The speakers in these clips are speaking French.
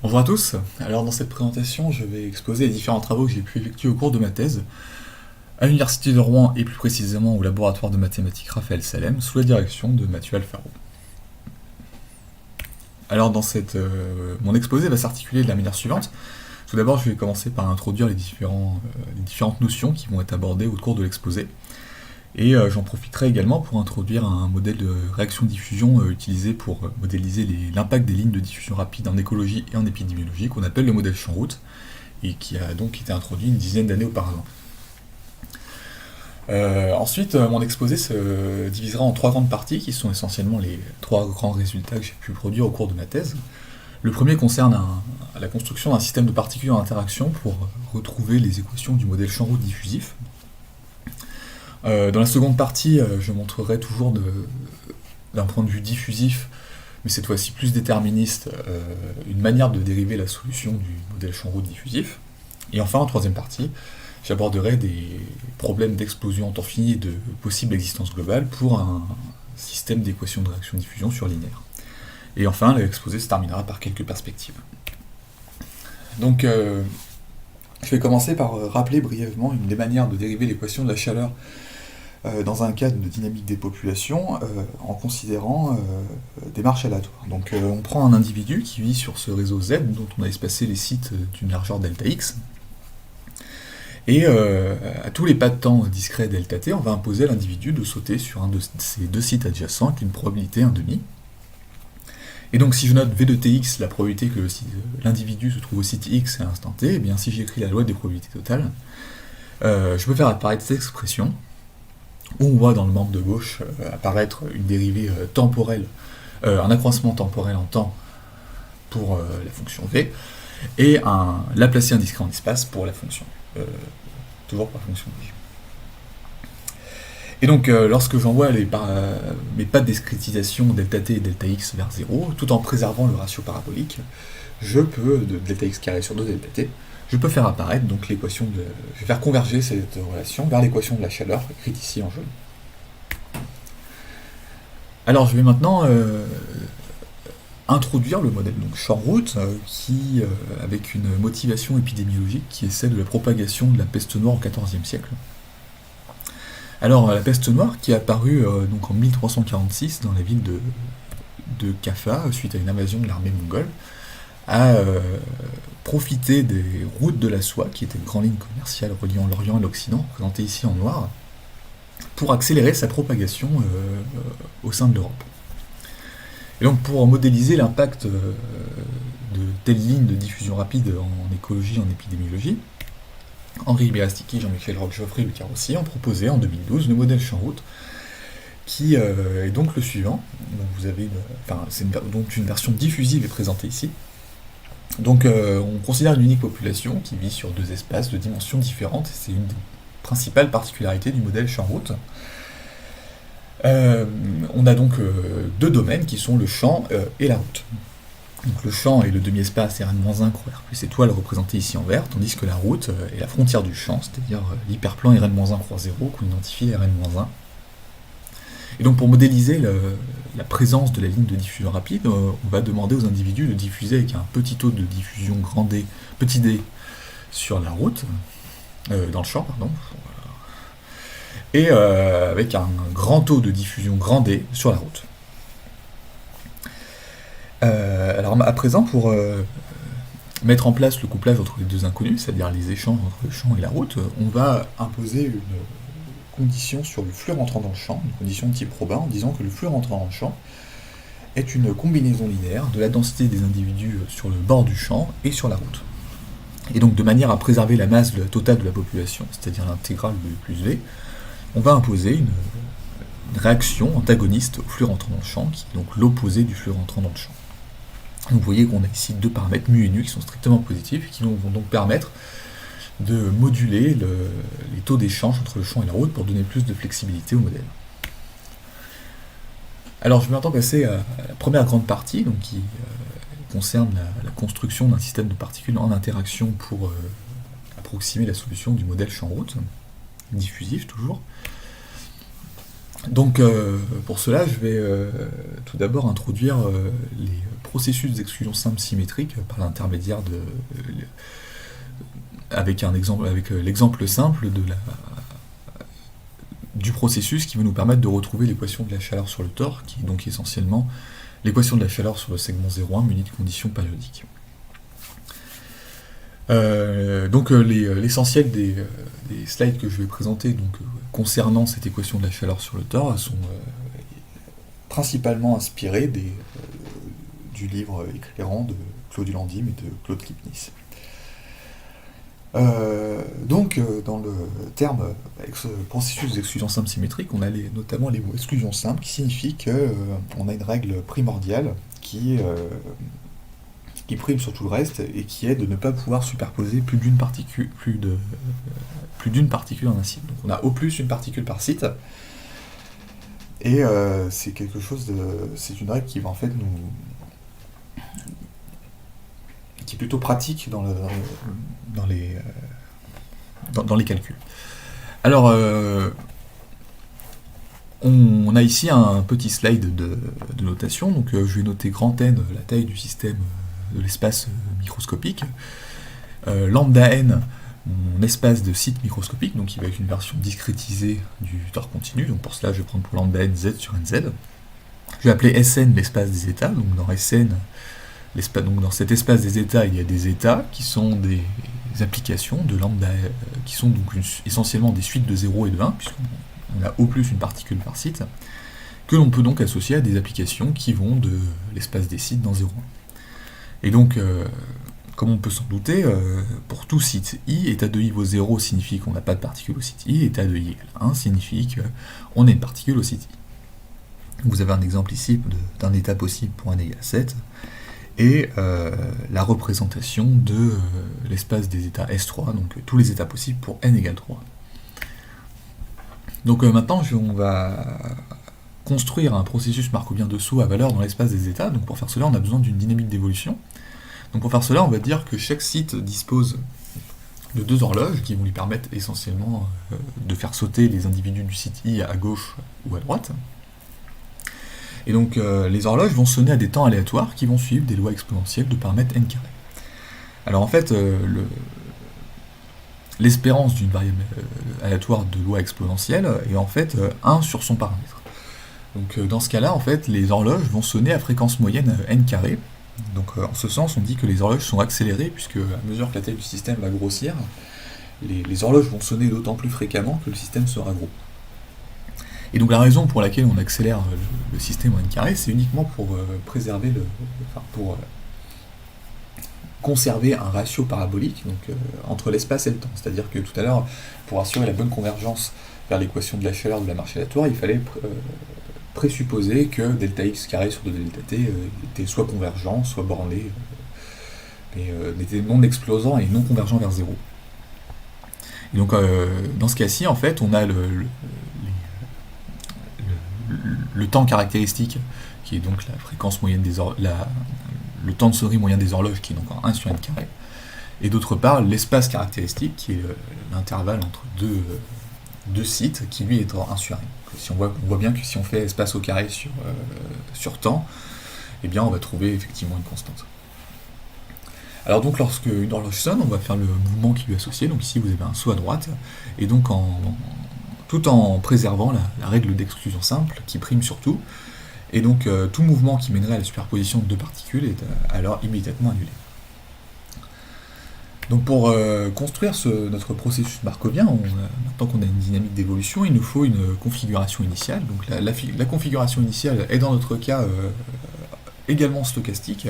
Bonjour à tous. Alors dans cette présentation, je vais exposer les différents travaux que j'ai pu effectuer au cours de ma thèse à l'Université de Rouen et plus précisément au laboratoire de mathématiques Raphaël Salem sous la direction de Mathieu Alfaro. Alors mon exposé va s'articuler de la manière suivante. Tout d'abord, je vais commencer par introduire les différentes notions qui vont être abordées au cours de l'exposé. Et j'en profiterai également pour introduire un modèle de réaction-diffusion utilisé pour modéliser l'impact des lignes de diffusion rapide en écologie et en épidémiologie, qu'on appelle le modèle champ-route, et qui a donc été introduit une dizaine d'années auparavant. Ensuite, mon exposé se divisera en trois grandes parties, qui sont essentiellement les trois grands résultats que j'ai pu produire au cours de ma thèse. Le premier concerne la construction d'un système de particules en interaction pour retrouver les équations du modèle champ-route diffusif. Dans la seconde partie, je montrerai toujours d'un point de vue diffusif, mais cette fois-ci plus déterministe, une manière de dériver la solution du modèle champ-route diffusif. Et enfin, en troisième partie, j'aborderai des problèmes d'explosion en temps fini et de possible existence globale pour un système d'équations de réaction-diffusion surlinéaire. Et enfin, l'exposé se terminera par quelques perspectives. Donc, je vais commencer par rappeler brièvement une des manières de dériver l'équation de la chaleur dans un cadre de dynamique des populations en considérant des marches aléatoires. Donc on prend un individu qui vit sur ce réseau Z dont on a espacé les sites d'une largeur delta x, et à tous les pas de temps discrets delta t, on va imposer à l'individu de sauter sur un de ces deux sites adjacents avec une probabilité 1,5. Et donc si je note V de Tx, la probabilité que l'individu se trouve au site X à l'instant T, et bien si j'écris la loi des probabilités totales, je peux faire apparaître cette expression, où on voit dans le membre de gauche apparaître une dérivée temporelle, un accroissement temporel en temps pour la fonction V, et un Laplacien discret en espace pour la fonction, toujours pour la fonction V. Et donc lorsque j'envoie mes pas de discrétisation delta t et delta x vers 0, tout en préservant le ratio parabolique, je peux, de delta x carré sur 2 delta t, je peux faire apparaître donc l'équation de... Je vais faire converger cette relation vers l'équation de la chaleur, écrite ici en jaune. Alors je vais maintenant introduire le modèle donc champ-route, avec une motivation épidémiologique qui est celle de la propagation de la peste noire au XIVe siècle. Alors la peste noire qui est apparue donc en 1346 dans la ville de Kaffa, suite à une invasion de l'armée mongole, a profité des routes de la soie, qui étaient une grande ligne commerciale reliant l'Orient et l'Occident, représentée ici en noir, pour accélérer sa propagation au sein de l'Europe. Et donc pour modéliser l'impact de telles lignes de diffusion rapide en écologie, en épidémiologie, Henri Béastiki, Jean-Michel Roquegeoffry et Lucas Rossi ont proposé en 2012 le modèle champ-route, qui est donc le suivant. Donc vous avez donc une version diffusive est présentée ici. Donc on considère une unique population qui vit sur deux espaces de dimensions différentes, et c'est une des principales particularités du modèle champ-route. On a donc deux domaines qui sont le champ et la route. Donc le champ est le demi-espace Rn-1 croix R plus étoile représenté ici en vert, tandis que la route est la frontière du champ, c'est-à-dire l'hyperplan Rn-1 croix 0 qu'on identifie Rn-1. Et donc pour modéliser la présence de la ligne de diffusion rapide, on va demander aux individus de diffuser avec un petit taux de diffusion grand D, petit d sur la route, dans le champ, pardon, et avec un grand taux de diffusion grand D sur la route. Alors à présent, pour mettre en place le couplage entre les deux inconnus, c'est-à-dire les échanges entre le champ et la route, on va imposer une condition sur le flux rentrant dans le champ, une condition de type Robin, en disant que le flux rentrant dans le champ est une combinaison linéaire de la densité des individus sur le bord du champ et sur la route. Et donc de manière à préserver la masse totale de la population, c'est-à-dire l'intégrale de plus V, on va imposer une réaction antagoniste au flux rentrant dans le champ, qui est donc l'opposé du flux rentrant dans le champ. Donc vous voyez qu'on a ici deux paramètres mu et nu qui sont strictement positifs, et qui vont donc permettre de moduler les taux d'échange entre le champ et la route pour donner plus de flexibilité au modèle. Alors je vais maintenant passer à la première grande partie, donc qui concerne la construction d'un système de particules en interaction pour approximer la solution du modèle champ-route, diffusif toujours. Donc pour cela, je vais tout d'abord introduire les processus d'exclusion simple symétrique par l'intermédiaire avec l'exemple simple du processus qui va nous permettre de retrouver l'équation de la chaleur sur le tore, qui est donc essentiellement l'équation de la chaleur sur le segment 0,1 munie de conditions périodiques. L'essentiel des slides que je vais présenter concernant cette équation de la chaleur sur le tore sont principalement inspirés du livre éclairant de Claude Landim et de Claude Kipnis. Dans le terme processus d'exclusion simple symétrique, on a notamment les mots exclusion simple, qui signifie qu'on a une règle primordiale qui prime sur tout le reste et qui est de ne pas pouvoir superposer plus d'une particule en un site. Donc on a au plus une particule par site, et c'est une règle qui va en fait qui est plutôt pratique dans les calculs. Alors, on a ici un petit slide de notation. Donc, je vais noter grand N, la taille du système de l'espace microscopique. Lambda N, mon espace de site microscopique, donc il va être une version discrétisée du tore continu. Donc, pour cela, je vais prendre pour lambda N Z sur NZ. Je vais appeler Sn l'espace des états. Donc, dans Sn, dans cet espace des états, il y a des états qui sont des applications de lambda, qui sont donc essentiellement des suites de 0 et de 1, puisqu'on a au plus une particule par site, que l'on peut donc associer à des applications qui vont de l'espace des sites dans 0,1. Et donc, comme on peut s'en douter, pour tout site I, état de I vaut 0 signifie qu'on n'a pas de particule au site I, état de I égale 1 signifie qu'on a une particule au site I. Vous avez un exemple ici d'un état possible pour n égale 7, et la représentation de l'espace des états S3, donc tous les états possibles pour n égale 3. Donc maintenant, on va construire un processus markovien de saut à valeur dans l'espace des états. Donc pour faire cela, on a besoin d'une dynamique d'évolution. Donc pour faire cela, on va dire que chaque site dispose de deux horloges qui vont lui permettre essentiellement de faire sauter les individus du site I à gauche ou à droite. Et donc les horloges vont sonner à des temps aléatoires qui vont suivre des lois exponentielles de paramètre n carré. Alors en fait, l'espérance d'une variable aléatoire de loi exponentielle est en fait 1 sur son paramètre. Donc dans ce cas-là, en fait, les horloges vont sonner à fréquence moyenne n carré. Donc en ce sens, on dit que les horloges sont accélérées, puisque à mesure que la taille du système va grossir, les horloges vont sonner d'autant plus fréquemment que le système sera gros. Et donc la raison pour laquelle on accélère le système en n carré, c'est uniquement pour conserver un ratio parabolique entre l'espace et le temps. C'est-à-dire que tout à l'heure, pour assurer la bonne convergence vers l'équation de la chaleur de la marche aléatoire, il fallait présupposer que delta x carré sur 2 delta t était soit convergent, soit borné, mais n'était non explosant et non convergent vers 0. Et donc dans ce cas-ci, en fait, on a le temps caractéristique, qui est donc la fréquence moyenne le temps de sonnerie moyen des horloges, qui est donc 1 sur n carré, et d'autre part l'espace caractéristique, qui est l'intervalle entre deux sites, qui lui est 1 sur n. On voit bien que si on fait espace au carré sur temps, eh bien on va trouver effectivement une constante. Alors donc lorsque une horloge sonne, on va faire le mouvement qui lui est associé. Donc ici vous avez un saut à droite, et donc tout en préservant la règle d'exclusion simple qui prime sur tout, et donc tout mouvement qui mènerait à la superposition de deux particules est alors immédiatement annulé. Donc pour construire notre processus markovien, maintenant qu'on a une dynamique d'évolution, il nous faut une configuration initiale. Donc la configuration initiale est dans notre cas également stochastique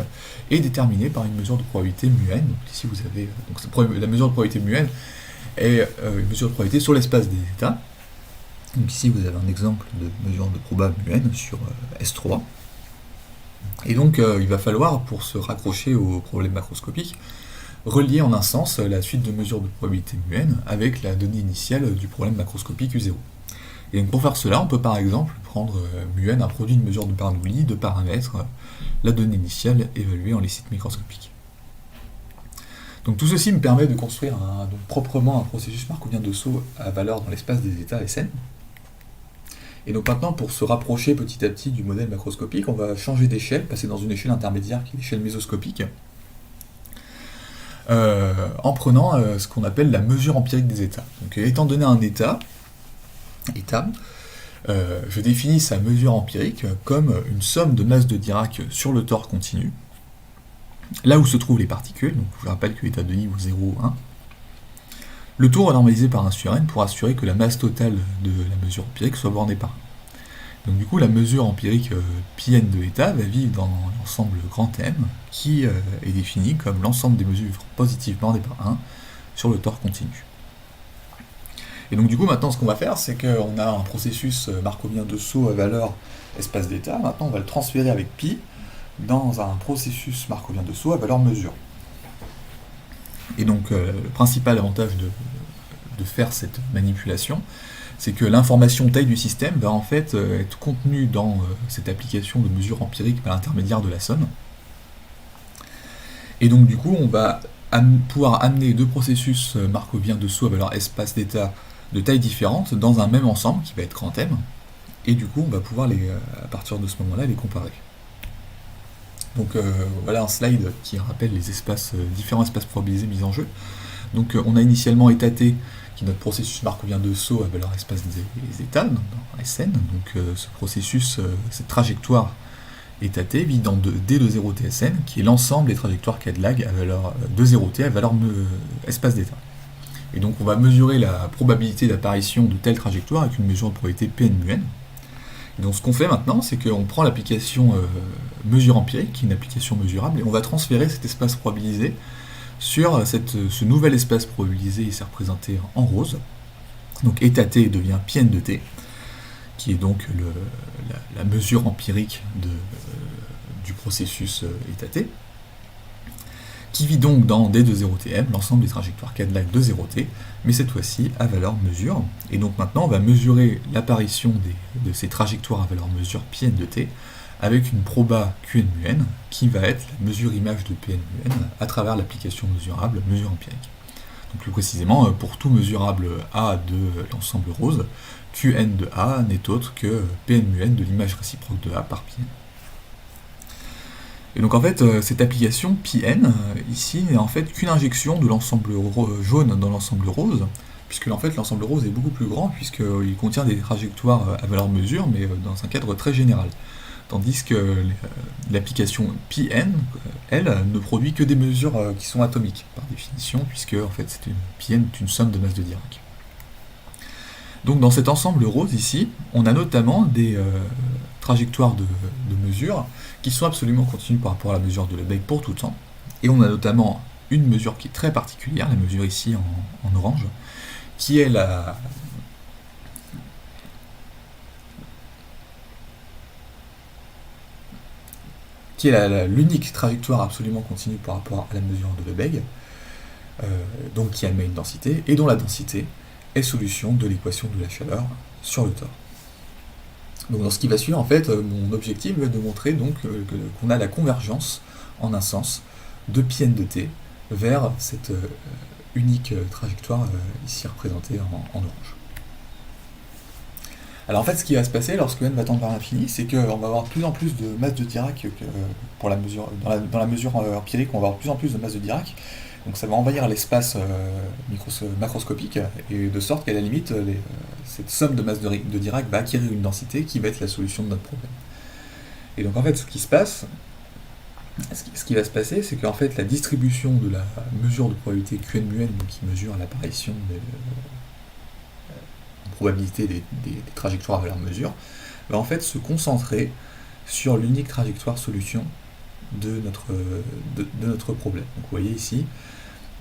et déterminée par une mesure de probabilité mu n. Donc ici vous avez la mesure de probabilité mu n est une mesure de probabilité sur l'espace des états. Donc ici vous avez un exemple de mesure de proba mu n sur S3. Et donc il va falloir, pour se raccrocher au problème macroscopique, relier en un sens la suite de mesures de probabilité mu n avec la donnée initiale du problème macroscopique U0. Et donc pour faire cela, on peut par exemple prendre mu n, un produit de mesure de Bernoulli, de paramètres, la donnée initiale évaluée en les sites microscopiques. Donc tout ceci me permet de construire proprement un processus markovien de saut à valeur dans l'espace des états Sn. Et donc maintenant, pour se rapprocher petit à petit du modèle macroscopique, on va changer d'échelle, passer dans une échelle intermédiaire qui est l'échelle mésoscopique, en prenant ce qu'on appelle la mesure empirique des états. Donc étant donné un état, je définis sa mesure empirique comme une somme de masse de Dirac sur le tore continu, là où se trouvent les particules, donc je rappelle que l'état de I vaut 0 ou 1. Le tout renormalisé par 1 sur n pour assurer que la masse totale de la mesure empirique soit bornée par 1. Donc du coup, la mesure empirique πn de l'état va vivre dans l'ensemble grand M, qui est défini comme l'ensemble des mesures positives bornées par 1 sur le tore continu. Et donc du coup, maintenant, ce qu'on va faire, c'est qu'on a un processus markovien de saut à valeur espace d'état. Maintenant, on va le transférer avec π dans un processus markovien de saut à valeur mesure. Et donc, le principal avantage de faire cette manipulation, c'est que l'information taille du système va en fait être contenue dans cette application de mesure empirique par l'intermédiaire de la somme. Et donc du coup, on va pouvoir amener deux processus markoviens de saut à valeur espace d'état de taille différente dans un même ensemble qui va être grand M, et du coup on va pouvoir à partir de ce moment-là les comparer. Donc voilà un slide qui rappelle les différents espaces probabilisés mis en jeu. Donc on a initialement état T, qui est notre processus markovien de saut à valeur espace des états, dans Sn. Donc ce processus, cette trajectoire état T vit dans D de 0 TSN, qui est l'ensemble des trajectoires K de lag à valeur de 0T à valeur espace d'état. Et donc on va mesurer la probabilité d'apparition de telle trajectoire avec une mesure de probabilité Pn mu n. Et donc ce qu'on fait maintenant, c'est qu'on prend l'application mesure empirique, qui est une application mesurable, et on va transférer cet espace probabilisé sur ce nouvel espace probabilisé, ici représenté en rose. Donc état T devient πn de T, qui est donc la mesure empirique du processus état T, qui vit donc dans D de 0Tm, l'ensemble des trajectoires K de lag de 0T, mais cette fois-ci à valeur mesure. Et donc maintenant, on va mesurer l'apparition de ces trajectoires à valeur mesure Pn de T avec une proba Qn mu n, qui va être la mesure image de Pn mu n à travers l'application mesurable mesure empirique. Donc plus précisément, pour tout mesurable A de l'ensemble rose, Qn de A n'est autre que Pn mu n de l'image réciproque de A par Pn. Et donc en fait, cette application Pn, ici, n'est en fait qu'une injection de l'ensemble jaune dans l'ensemble rose, puisque en fait l'ensemble rose est beaucoup plus grand, puisqu'il contient des trajectoires à valeur mesure, mais dans un cadre très général. Tandis que l'application Pn, elle, ne produit que des mesures qui sont atomiques, par définition, puisque en fait Pn est une somme de masse de Dirac. Donc dans cet ensemble rose ici, on a notamment des trajectoires de mesure qui sont absolument continues par rapport à la mesure de Lebesgue pour tout temps. Et on a notamment une mesure qui est très particulière, la mesure ici en orange, qui est l'unique trajectoire absolument continue par rapport à la mesure de Lebesgue, donc qui admet une densité, et dont la densité est solution de l'équation de la chaleur sur le tore. Donc dans ce qui va suivre, en fait, mon objectif va être de montrer donc qu'on a la convergence, en un sens, de Pn de T vers cette unique trajectoire ici représentée en orange. Alors en fait, ce qui va se passer lorsque n va tendre vers l'infini, c'est qu'on va avoir de plus en plus de masse de Dirac pour la mesure, dans la mesure empirique, on va avoir de plus en plus de masse de Dirac. Donc ça va envahir l'espace macroscopique, et de sorte qu'à la limite, cette somme de masse de Dirac va acquérir une densité qui va être la solution de notre problème. Et donc en fait, ce qui va se passer, c'est qu'en fait la distribution de la mesure de probabilité Qn mu n, qui mesure l'apparition probabilité des trajectoires à valeur mesure, va en fait se concentrer sur l'unique trajectoire solution de notre problème. Donc vous voyez ici,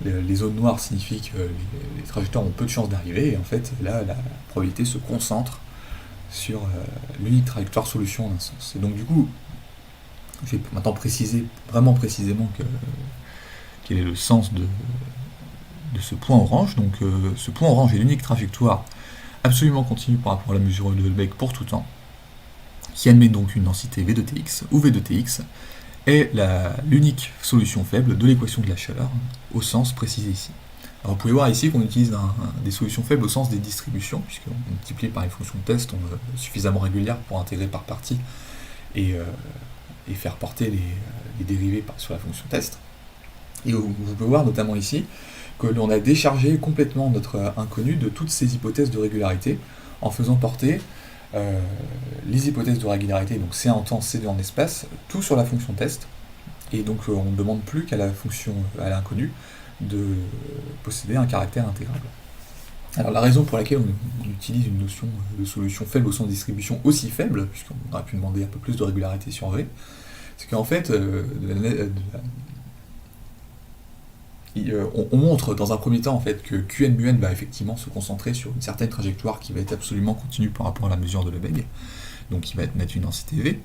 les zones noires signifient que les trajectoires ont peu de chances d'arriver, et en fait là la probabilité se concentre sur l'unique trajectoire solution en un sens. Et donc du coup, je vais maintenant préciser vraiment précisément quel est le sens de ce point orange. Donc ce point orange est l'unique trajectoire absolument continue par rapport à la mesure de Lebesgue pour tout temps, qui admet donc une densité V de Tx, où V de Tx est l'unique solution faible de l'équation de la chaleur, au sens précisé ici. Alors, vous pouvez voir ici qu'on utilise des solutions faibles au sens des distributions, puisqu'on multiplie par une fonction de test suffisamment régulière pour intégrer par partie et faire porter les dérivés sur la fonction test. Et vous pouvez voir notamment ici que l'on a déchargé complètement notre inconnu de toutes ces hypothèses de régularité en faisant porter les hypothèses de régularité, donc C1 en temps, C2 en espace, tout sur la fonction test. Et donc on ne demande plus qu'à la fonction, à l'inconnu, de posséder un caractère intégrable. Alors la raison pour laquelle on utilise une notion de solution faible au sens de distribution aussi faible, puisqu'on aurait pu demander un peu plus de régularité sur V, c'est qu'en fait, on montre dans un premier temps en fait, que Qn mu n va effectivement se concentrer sur une certaine trajectoire qui va être absolument continue par rapport à la mesure de Lebesgue, donc qui va mettre une densité V.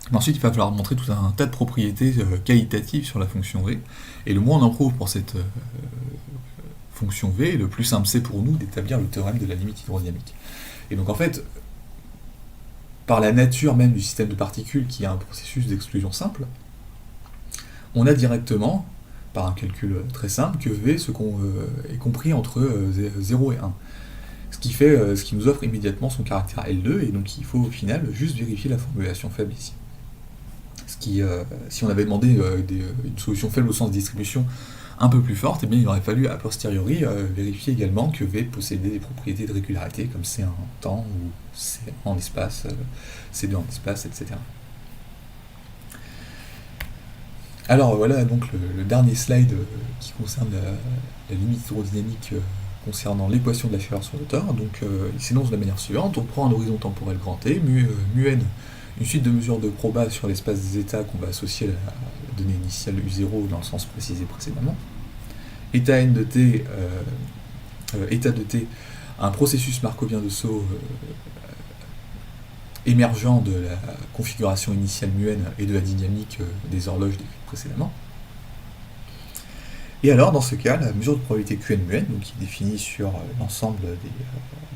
Mais ensuite, il va falloir montrer tout un tas de propriétés qualitatives sur la fonction V, et le moins on en prouve pour cette fonction V, le plus simple c'est pour nous d'établir le théorème de la limite hydrodynamique. Et donc en fait, par la nature même du système de particules qui a un processus d'exclusion simple, on a directement, par un calcul très simple, que V est compris entre 0 et 1. Ce qui nous offre immédiatement son caractère L2, et donc il faut au final juste vérifier la formulation faible ici. Si on avait demandé une solution faible au sens de distribution un peu plus forte, eh bien, il aurait fallu a posteriori vérifier également que V possédait des propriétés de régularité comme C1 en temps ou C1 en espace, C2 en espace, etc. Alors voilà donc le dernier slide qui concerne la limite hydrodynamique concernant l'équation de la chaleur sur hauteur. Donc il s'énonce de la manière suivante: on prend un horizon temporel grand T, mu n, une suite de mesures de proba sur l'espace des états qu'on va associer à la donnée initiale U0 dans le sens précisé précédemment. État n de t, état de t, un processus markovien de saut émergent de la configuration initiale mu n et de la dynamique des horloges décrites précédemment. Et alors, dans ce cas, la mesure de probabilité Qn mu n, donc qui est définie sur l'ensemble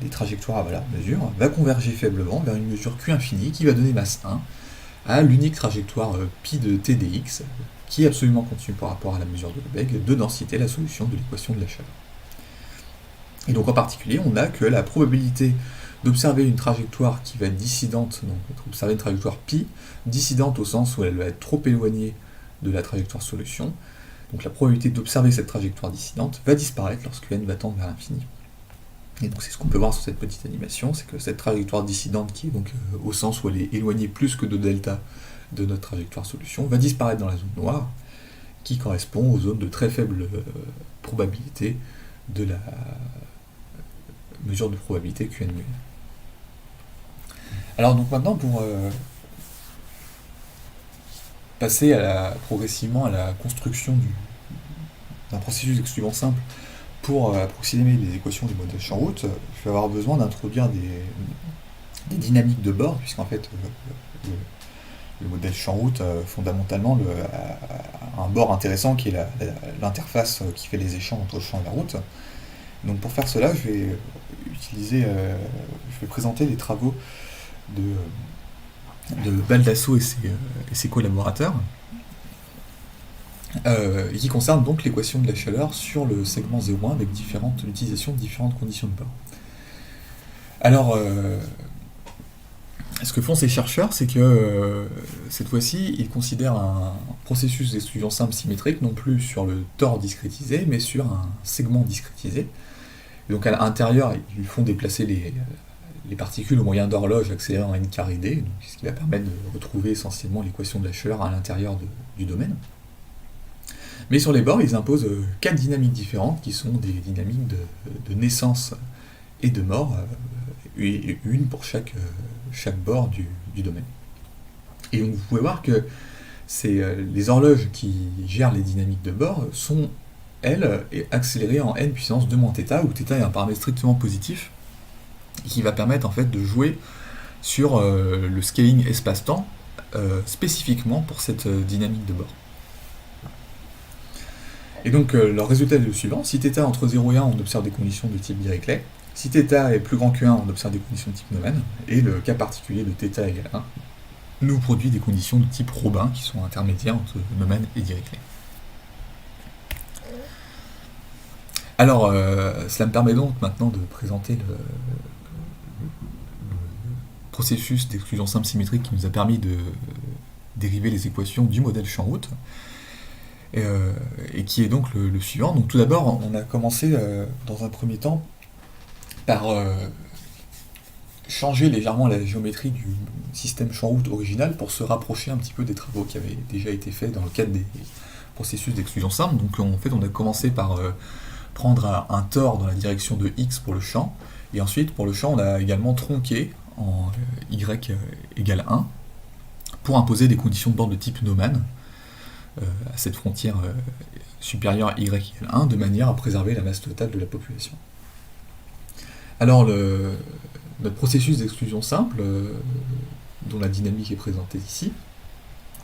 des trajectoires à valeur de mesure, va converger faiblement vers une mesure Q infinie qui va donner masse 1 à l'unique trajectoire pi de t dx, qui est absolument continue par rapport à la mesure de Lebesgue de densité, la solution de l'équation de la chaleur. Et donc en particulier, on a que la probabilité d'observer une trajectoire qui va être dissidente, donc observer une trajectoire pi, dissidente au sens où elle va être trop éloignée de la trajectoire solution, donc la probabilité d'observer cette trajectoire dissidente va disparaître lorsque n va tendre vers l'infini. Et donc c'est ce qu'on peut voir sur cette petite animation, c'est que cette trajectoire dissidente, qui est donc au sens où elle est éloignée plus que de delta de notre trajectoire solution, va disparaître dans la zone noire, qui correspond aux zones de très faible probabilité de la mesure de probabilité Qn mu. Alors donc maintenant, pour passer progressivement à la construction d'un processus d'exclusion simple pour approximer les équations du modèle champ-route, je vais avoir besoin d'introduire des dynamiques de bord, puisqu'en fait le modèle champ-route fondamentalement a un bord intéressant qui est l'interface qui fait les échanges entre le champ et la route. Donc pour faire cela, je vais présenter les travaux de Baldasso et ses collaborateurs, qui concernent donc l'équation de la chaleur sur le segment 0,1 avec l'utilisation de différentes conditions de bord. Alors, ce que font ces chercheurs, c'est que cette fois-ci, ils considèrent un processus d'exclusion simple symétrique non plus sur le tore discrétisé, mais sur un segment discrétisé. Et donc à l'intérieur, ils font déplacer les particules au moyen d'horloges accélérées en n carré d, donc ce qui va permettre de retrouver essentiellement l'équation de la chaleur à l'intérieur du domaine. Mais sur les bords, ils imposent 4 dynamiques différentes, qui sont des dynamiques de naissance et de mort, et une pour chaque bord du domaine. Et donc vous pouvez voir que les horloges qui gèrent les dynamiques de bord sont, elles, accélérées en n puissance 2 moins θ, où θ est un paramètre strictement positif, qui va permettre en fait de jouer sur le scaling espace-temps spécifiquement pour cette dynamique de bord. Et donc leur résultat est le suivant: si θ entre 0 et 1, on observe des conditions de type Dirichlet; si θ est plus grand que 1, on observe des conditions de type Neumann, et le cas particulier de θ égale 1 nous produit des conditions de type Robin qui sont intermédiaires entre Neumann et Dirichlet. Alors, cela me permet donc maintenant de présenter le processus d'exclusion simple symétrique qui nous a permis de dériver les équations du modèle champ-route, et qui est donc le suivant. Donc tout d'abord, on a commencé dans un premier temps par changer légèrement la géométrie du système champ-route original pour se rapprocher un petit peu des travaux qui avaient déjà été faits dans le cadre des processus d'exclusion simple. Donc en fait, on a commencé par prendre un tore dans la direction de x pour le champ, et ensuite pour le champ, on a également tronqué en y égale 1 pour imposer des conditions de bord de type Neumann à cette frontière supérieure à y égale 1, de manière à préserver la masse totale de la population. Alors notre processus d'exclusion simple, dont la dynamique est présentée ici,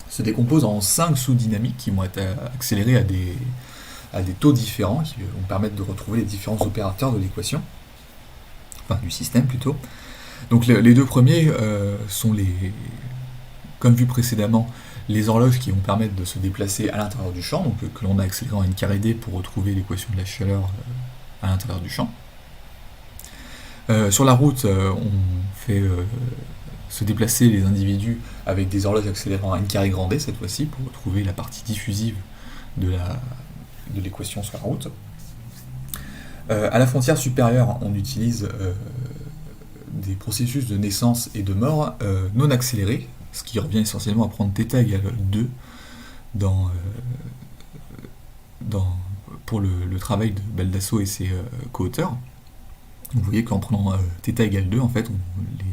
se décompose en 5 sous-dynamiques qui vont être accélérées à des taux différents, qui vont permettre de retrouver les différents opérateurs de l'équation, enfin du système plutôt. Donc les deux premiers sont comme vu précédemment, les horloges qui vont permettre de se déplacer à l'intérieur du champ, donc que l'on a accéléré en n carré d pour retrouver l'équation de la chaleur à l'intérieur du champ. Sur la route, on fait se déplacer les individus avec des horloges accélérées en n carré grand d cette fois-ci pour retrouver la partie diffusive de l'équation sur la route. À la frontière supérieure, on utilise des processus de naissance et de mort non accélérés, ce qui revient essentiellement à prendre θ égale 2 pour le travail de Baldasso et ses co-auteurs. Vous voyez qu'en prenant θ égale 2, en fait,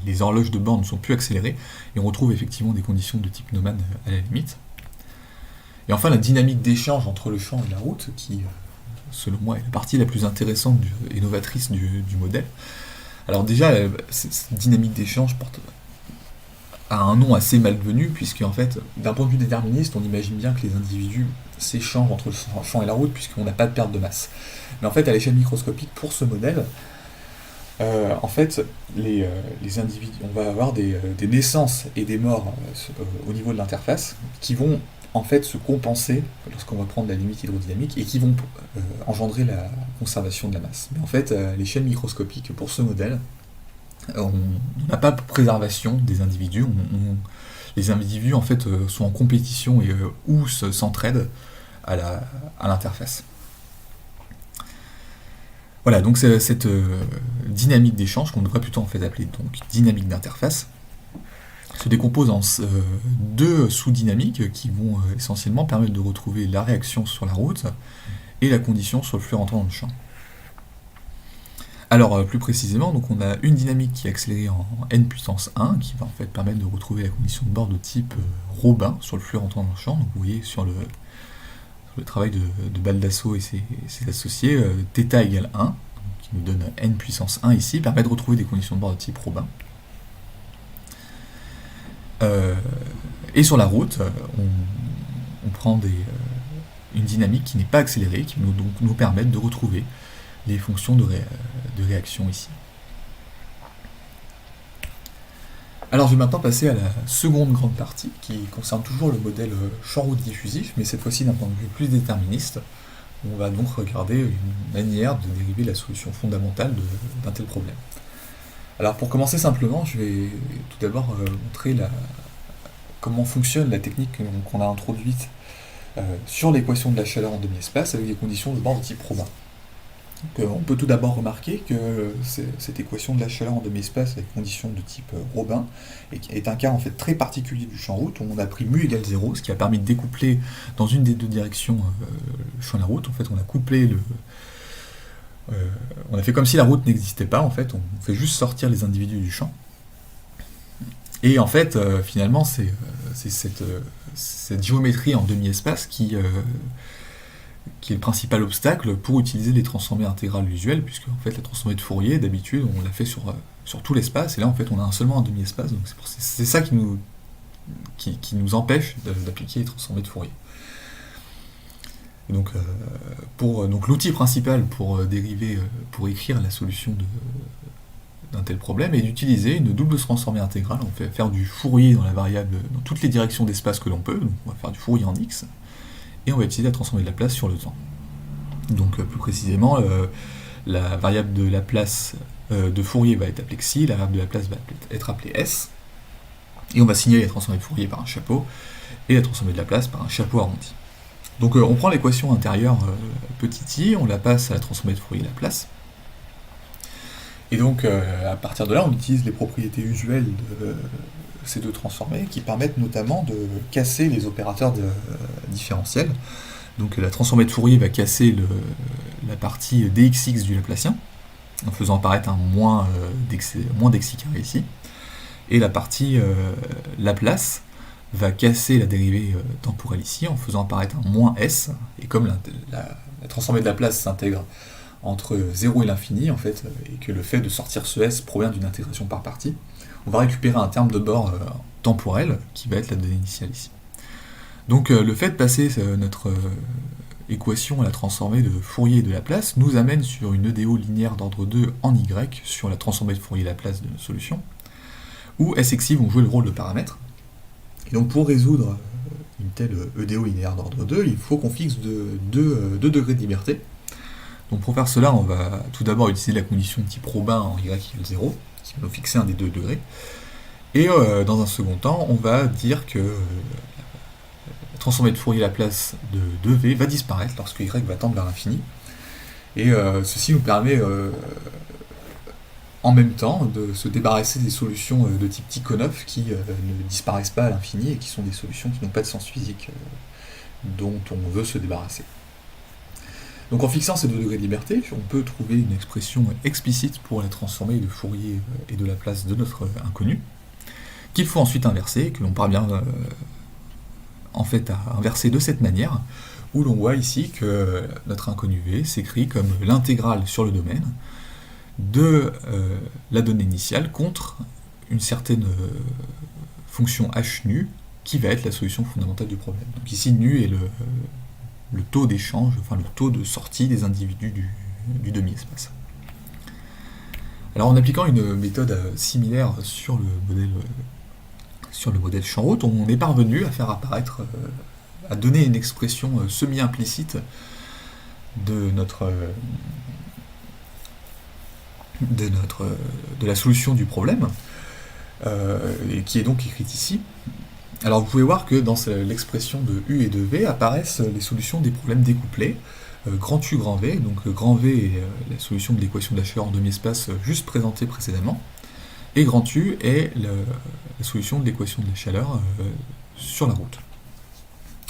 les horloges de bord ne sont plus accélérées, et on retrouve effectivement des conditions de type Neumann à la limite. Et enfin, la dynamique d'échange entre le champ et la route, qui, selon moi, est la partie la plus intéressante et novatrice du modèle. Alors déjà, cette dynamique d'échange a un nom assez malvenu, puisque en fait, d'un point de vue déterministe, on imagine bien que les individus s'échangent entre le champ et la route, puisqu'on n'a pas de perte de masse. Mais en fait, à l'échelle microscopique, pour ce modèle, en fait, les individus, on va avoir des naissances et des morts au niveau de l'interface, qui vont en fait se compenser lorsqu'on va prendre la limite hydrodynamique, et qui vont engendrer la conservation de la masse. Mais en fait, à l'échelle microscopique, pour ce modèle, on n'a pas de préservation des individus. Les individus en fait sont en compétition ou s'entraident à l'interface. Voilà, donc c'est cette dynamique d'échange qu'on devrait plutôt en fait appeler donc dynamique d'interface, se décompose en 2 sous-dynamiques qui vont essentiellement permettre de retrouver la réaction sur la route et la condition sur le flux rentrant dans le champ. Alors plus précisément, donc on a une dynamique qui est accélérée en n puissance 1, qui va en fait permettre de retrouver la condition de bord de type Robin sur le flux rentrant dans le champ. Donc vous voyez sur le travail de Baldasso et ses associés, θ égale 1, qui nous donne n puissance 1 ici, permet de retrouver des conditions de bord de type Robin. Et sur la route, on prend une dynamique qui n'est pas accélérée, qui nous permet de retrouver les fonctions de réaction ici. Alors je vais maintenant passer à la seconde grande partie, qui concerne toujours le modèle champ-route diffusif, mais cette fois-ci d'un point de vue plus déterministe. On va donc regarder une manière de dériver la solution fondamentale d'un tel problème. Alors pour commencer simplement, je vais tout d'abord montrer comment fonctionne la technique qu'on a introduite sur l'équation de la chaleur en demi-espace avec des conditions de bord de type Robin. On peut tout d'abord remarquer que cette équation de la chaleur en demi-espace avec conditions de type Robin est un cas en fait très particulier du champ route où on a pris mu égale 0, ce qui a permis de découpler dans une des deux directions le champ et la route. En fait, on a couplé on a fait comme si la route n'existait pas, en fait, on fait juste sortir les individus du champ. Et en fait, finalement, c'est cette géométrie en demi-espace qui est le principal obstacle pour utiliser les transformées intégrales usuelles, puisque en fait la transformée de Fourier, d'habitude, on l'a fait sur tout l'espace, et là en fait on a seulement un demi-espace, donc c'est ça qui nous empêche d'appliquer les transformées de Fourier. Et donc, l'outil principal pour écrire la solution d'un tel problème est d'utiliser une double transformée intégrale. On fait faire du Fourier dans la variable, dans toutes les directions d'espace que l'on peut, donc on va faire du Fourier en x, et on va utiliser la transformée de Laplace sur le temps. Donc plus précisément, la variable de Laplace de Fourier va être appelée xi, la variable de Laplace va être appelée s, et on va signaler la transformée de Fourier par un chapeau, et la transformée de Laplace par un chapeau arrondi. Donc on prend l'équation intérieure petit i, on la passe à la transformée de Fourier Laplace, et donc à partir de là on utilise les propriétés usuelles de ces deux transformées qui permettent notamment de casser les opérateurs différentiels. Donc la transformée de Fourier va casser la partie dxx du Laplacien, en faisant apparaître un moins d'xi carré ici, et la partie Laplace va casser la dérivée temporelle ici, en faisant apparaître un moins s, et comme la transformée de Laplace s'intègre entre 0 et l'infini, en fait, et que le fait de sortir ce s provient d'une intégration par partie, on va récupérer un terme de bord temporel, qui va être la donnée initiale ici. Donc le fait de passer notre équation à la transformée de Fourier et de Laplace nous amène sur une EDO linéaire d'ordre 2 en y, sur la transformée de Fourier-Laplace de notre solution, où s et xi vont jouer le rôle de paramètres. Et donc pour résoudre une telle EDO linéaire d'ordre 2, il faut qu'on fixe deux degrés de liberté. Donc pour faire cela, on va tout d'abord utiliser la condition de type Robin en y égale 0, qui va nous fixer un des 2 degrés. Et dans un second temps, on va dire que la transformée de Fourier-Laplace de 2v va disparaître lorsque y va tendre vers l'infini. Et ceci nous permet en même temps de se débarrasser des solutions de type Tikhonov qui ne disparaissent pas à l'infini et qui sont des solutions qui n'ont pas de sens physique dont on veut se débarrasser. Donc en fixant ces 2 degrés de liberté, on peut trouver une expression explicite pour la transformée de Fourier et de Laplace de notre inconnu, qu'il faut ensuite inverser, que l'on parvient en fait à inverser de cette manière, où l'on voit ici que notre inconnu v s'écrit comme l'intégrale sur le domaine de la donnée initiale contre une certaine fonction h nu, qui va être la solution fondamentale du problème. Donc ici, nu est le taux d'échange, enfin le taux de sortie des individus du demi-espace. Alors en appliquant une méthode similaire sur le modèle champ-route, on est parvenu à faire apparaître, à donner une expression semi-implicite de la solution du problème, et qui est donc écrite ici. Alors vous pouvez voir que dans l'expression de U et de V apparaissent les solutions des problèmes découplés, grand U, grand V, donc grand V est la solution de l'équation de la chaleur en demi-espace juste présentée précédemment, et grand U est la solution de l'équation de la chaleur sur la route.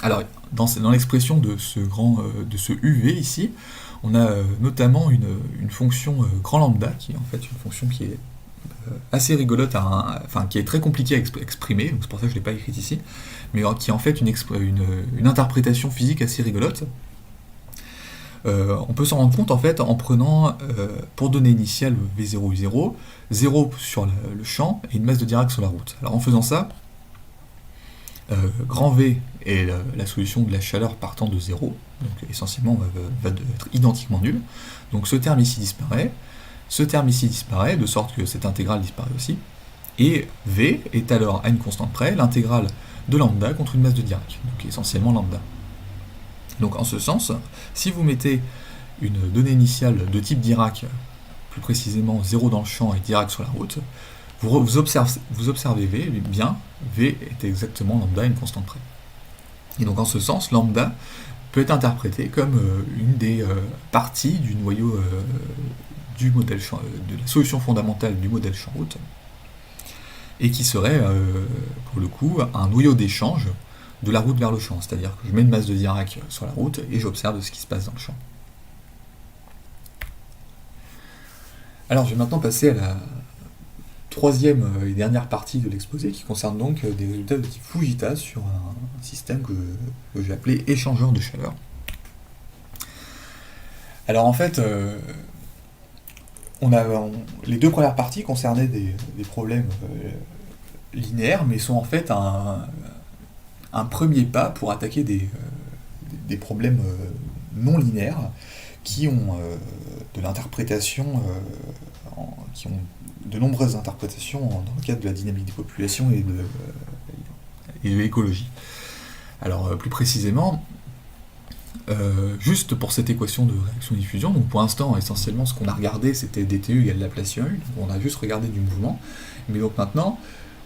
Alors dans l'expression de ce UV ici, on a notamment une fonction grand lambda, qui est en fait une fonction qui est assez rigolote, qui est très compliquée à exprimer, donc c'est pour ça que je ne l'ai pas écrite ici, mais qui est en fait une interprétation physique assez rigolote. On peut s'en rendre compte en fait en prenant pour donnée initiale V0, U0, 0 sur le champ et une masse de Dirac sur la route. Alors en faisant ça, grand V est la solution de la chaleur partant de 0, donc essentiellement va être identiquement nul. Donc ce terme ici disparaît, ce terme ici disparaît, de sorte que cette intégrale disparaît aussi, et V est alors à une constante près l'intégrale de lambda contre une masse de Dirac, donc essentiellement lambda. Donc en ce sens, si vous mettez une donnée initiale de type Dirac, plus précisément 0 dans le champ et Dirac sur la route, vous observez V, bien, V est exactement lambda à une constante près. Et donc en ce sens, lambda peut être interprété comme une des parties du noyau du modèle de la solution fondamentale du modèle champ-route, et qui serait, pour le coup, un noyau d'échange de la route vers le champ, c'est-à-dire que je mets une masse de Dirac sur la route et j'observe ce qui se passe dans le champ. Alors je vais maintenant passer à la troisième et dernière partie de l'exposé, qui concerne donc des résultats de type Fujita sur un système que j'ai appelé échangeur de chaleur. Alors en fait, les deux premières parties concernaient des problèmes linéaires, mais sont en fait un premier pas pour attaquer des problèmes non linéaires qui ont de l'interprétation, qui ont de nombreuses interprétations dans le cadre de la dynamique des populations et de l'écologie. Alors plus précisément, juste pour cette équation de réaction-diffusion. Donc pour l'instant, essentiellement, ce qu'on a regardé, c'était dTu égale Laplacien U, donc on a juste regardé du mouvement. Mais donc maintenant,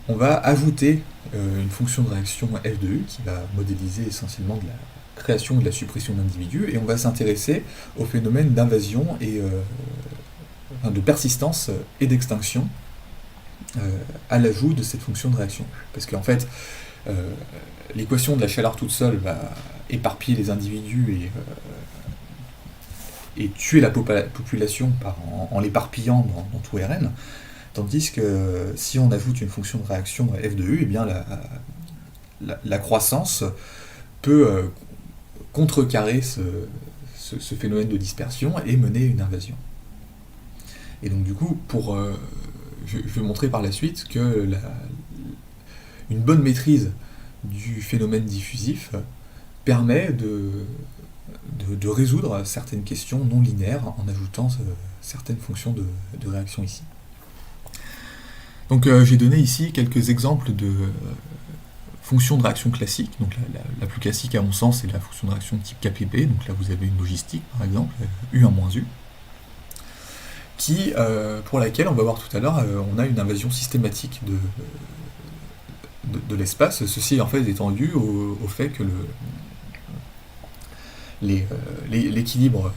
on va ajouter une fonction de réaction f de u qui va modéliser essentiellement de la création et de la suppression d'individus, et on va s'intéresser au phénomène d'invasion et de persistance et d'extinction à l'ajout de cette fonction de réaction. Parce qu'en fait, l'équation de la chaleur toute seule va éparpiller les individus et tuer la population en l'éparpillant dans tout Rn, tandis que si on ajoute une fonction de réaction f de u, eh bien la croissance peut contrecarrer ce phénomène de dispersion et mener une invasion. Et donc du coup, je vais montrer par la suite que une bonne maîtrise du phénomène diffusif permet de résoudre certaines questions non linéaires en ajoutant certaines fonctions de réaction ici. Donc j'ai donné ici quelques exemples de fonctions de réaction classiques. Donc la plus classique à mon sens c'est la fonction de réaction de type KPP. Donc là vous avez une logistique par exemple, U1-U, pour laquelle on va voir tout à l'heure, on a une invasion systématique de l'espace. Ceci en fait étant dû au fait que l'équilibre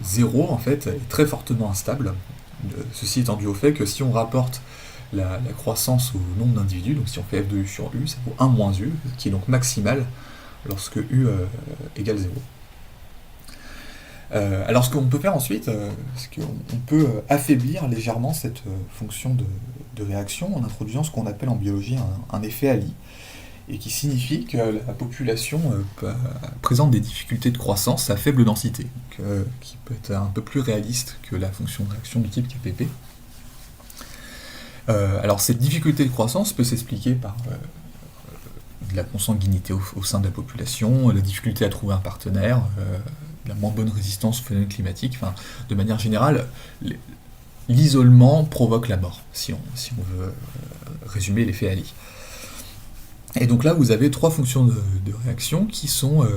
0 en fait est très fortement instable. Ceci étant dû au fait que si on rapporte la croissance au nombre d'individus, donc si on fait f de u sur u, ça vaut 1 - u, qui est donc maximal lorsque u égale 0. Alors ce qu'on peut faire ensuite, c'est qu'on peut affaiblir légèrement cette fonction de réaction en introduisant ce qu'on appelle en biologie un effet Ali, et qui signifie que la population présente des difficultés de croissance à faible densité, qui peut être un peu plus réaliste que la fonction de réaction du type KPP. Alors cette difficulté de croissance peut s'expliquer par de la consanguinité au sein de la population, la difficulté à trouver un partenaire, la moins bonne résistance aux phénomènes climatiques. Enfin, de manière générale, l'isolement provoque la mort, si on veut résumer l'effet Ali. Et donc là, vous avez trois fonctions de réaction qui sont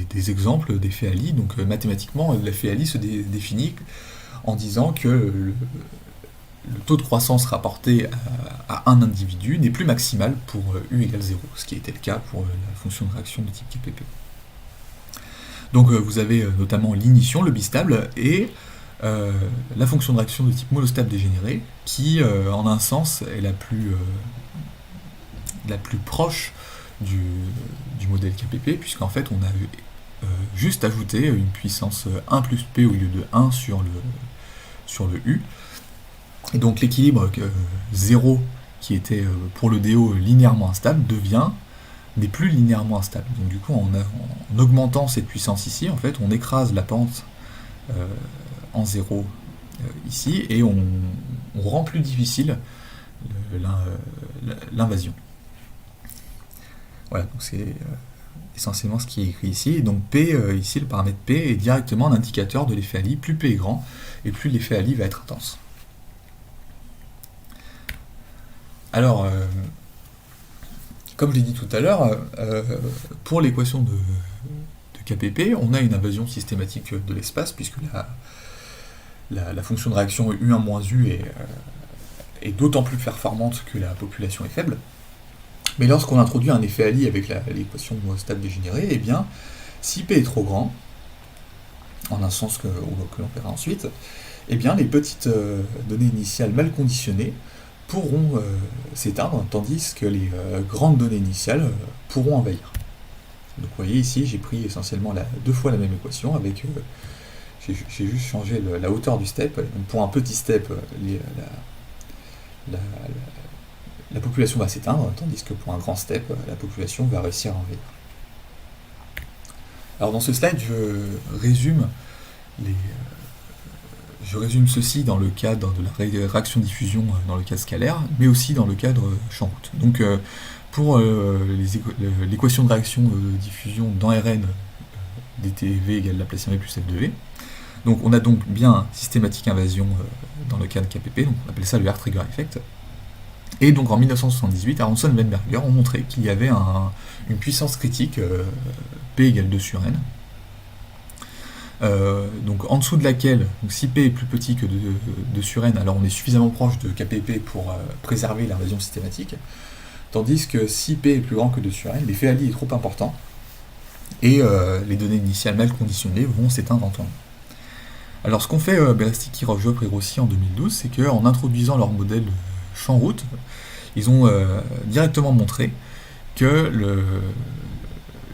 des exemples d'effet Ali. Donc mathématiquement, l'effet Ali se définit en disant que le taux de croissance rapporté à un individu n'est plus maximal pour u égale 0, ce qui était le cas pour la fonction de réaction de type KPP. Donc vous avez notamment l'inition, le bistable, et la fonction de réaction de type monostable dégénéré, qui en un sens est la plus proche du modèle KPP, puisqu'en fait on a juste ajouté une puissance 1 plus P au lieu de 1 sur le U. Et donc l'équilibre 0, qui était pour le DO linéairement instable, n'est plus linéairement instable. Donc du coup, en augmentant cette puissance ici, en fait, on écrase la pente en 0 ici, et on rend plus difficile l'invasion. Voilà, donc c'est essentiellement ce qui est écrit ici. Et donc P, ici, le paramètre P est directement un indicateur de l'effet Ali. Plus P est grand, et plus l'effet Ali va être intense. Alors, comme je l'ai dit tout à l'heure, pour l'équation de KPP, on a une invasion systématique de l'espace, puisque la fonction de réaction U1-U est d'autant plus performante que la population est faible. Mais lorsqu'on introduit un effet Ali avec l'équation monostable dégénérée, eh bien, si P est trop grand, en un sens que l'on verra ensuite, eh bien, les petites données initiales mal conditionnées pourront s'éteindre, tandis que les grandes données initiales pourront envahir. Donc vous voyez ici, j'ai pris essentiellement deux fois la même équation, avec j'ai juste changé la hauteur du step. Donc pour un petit step, la population va s'éteindre, tandis que pour un grand step, la population va réussir à envahir. Alors dans ce slide, je résume ceci dans le cadre de la réaction-diffusion dans le cadre scalaire, mais aussi dans le cadre champ-route. Donc pour l'équation de réaction-diffusion dans Rn, dTV égale Laplacien V plus F de V, donc on a donc bien systématique invasion dans le cadre KPP, donc on appelle ça le R-trigger effect. Et donc en 1978, Aronson et Weinberger ont montré qu'il y avait une puissance critique, P égale 2 sur n, donc en dessous de laquelle, donc si P est plus petit que 2 sur n, alors on est suffisamment proche de KPP pour préserver l'invasion systématique, tandis que si P est plus grand que 2 sur n, l'effet Ali est trop important, et les données initiales mal conditionnées vont s'éteindre en temps. Alors ce qu'ont fait Berestiki, Roche-Joffre et Rossi en 2012, c'est qu'en introduisant leur modèle champ-route, ils ont directement montré que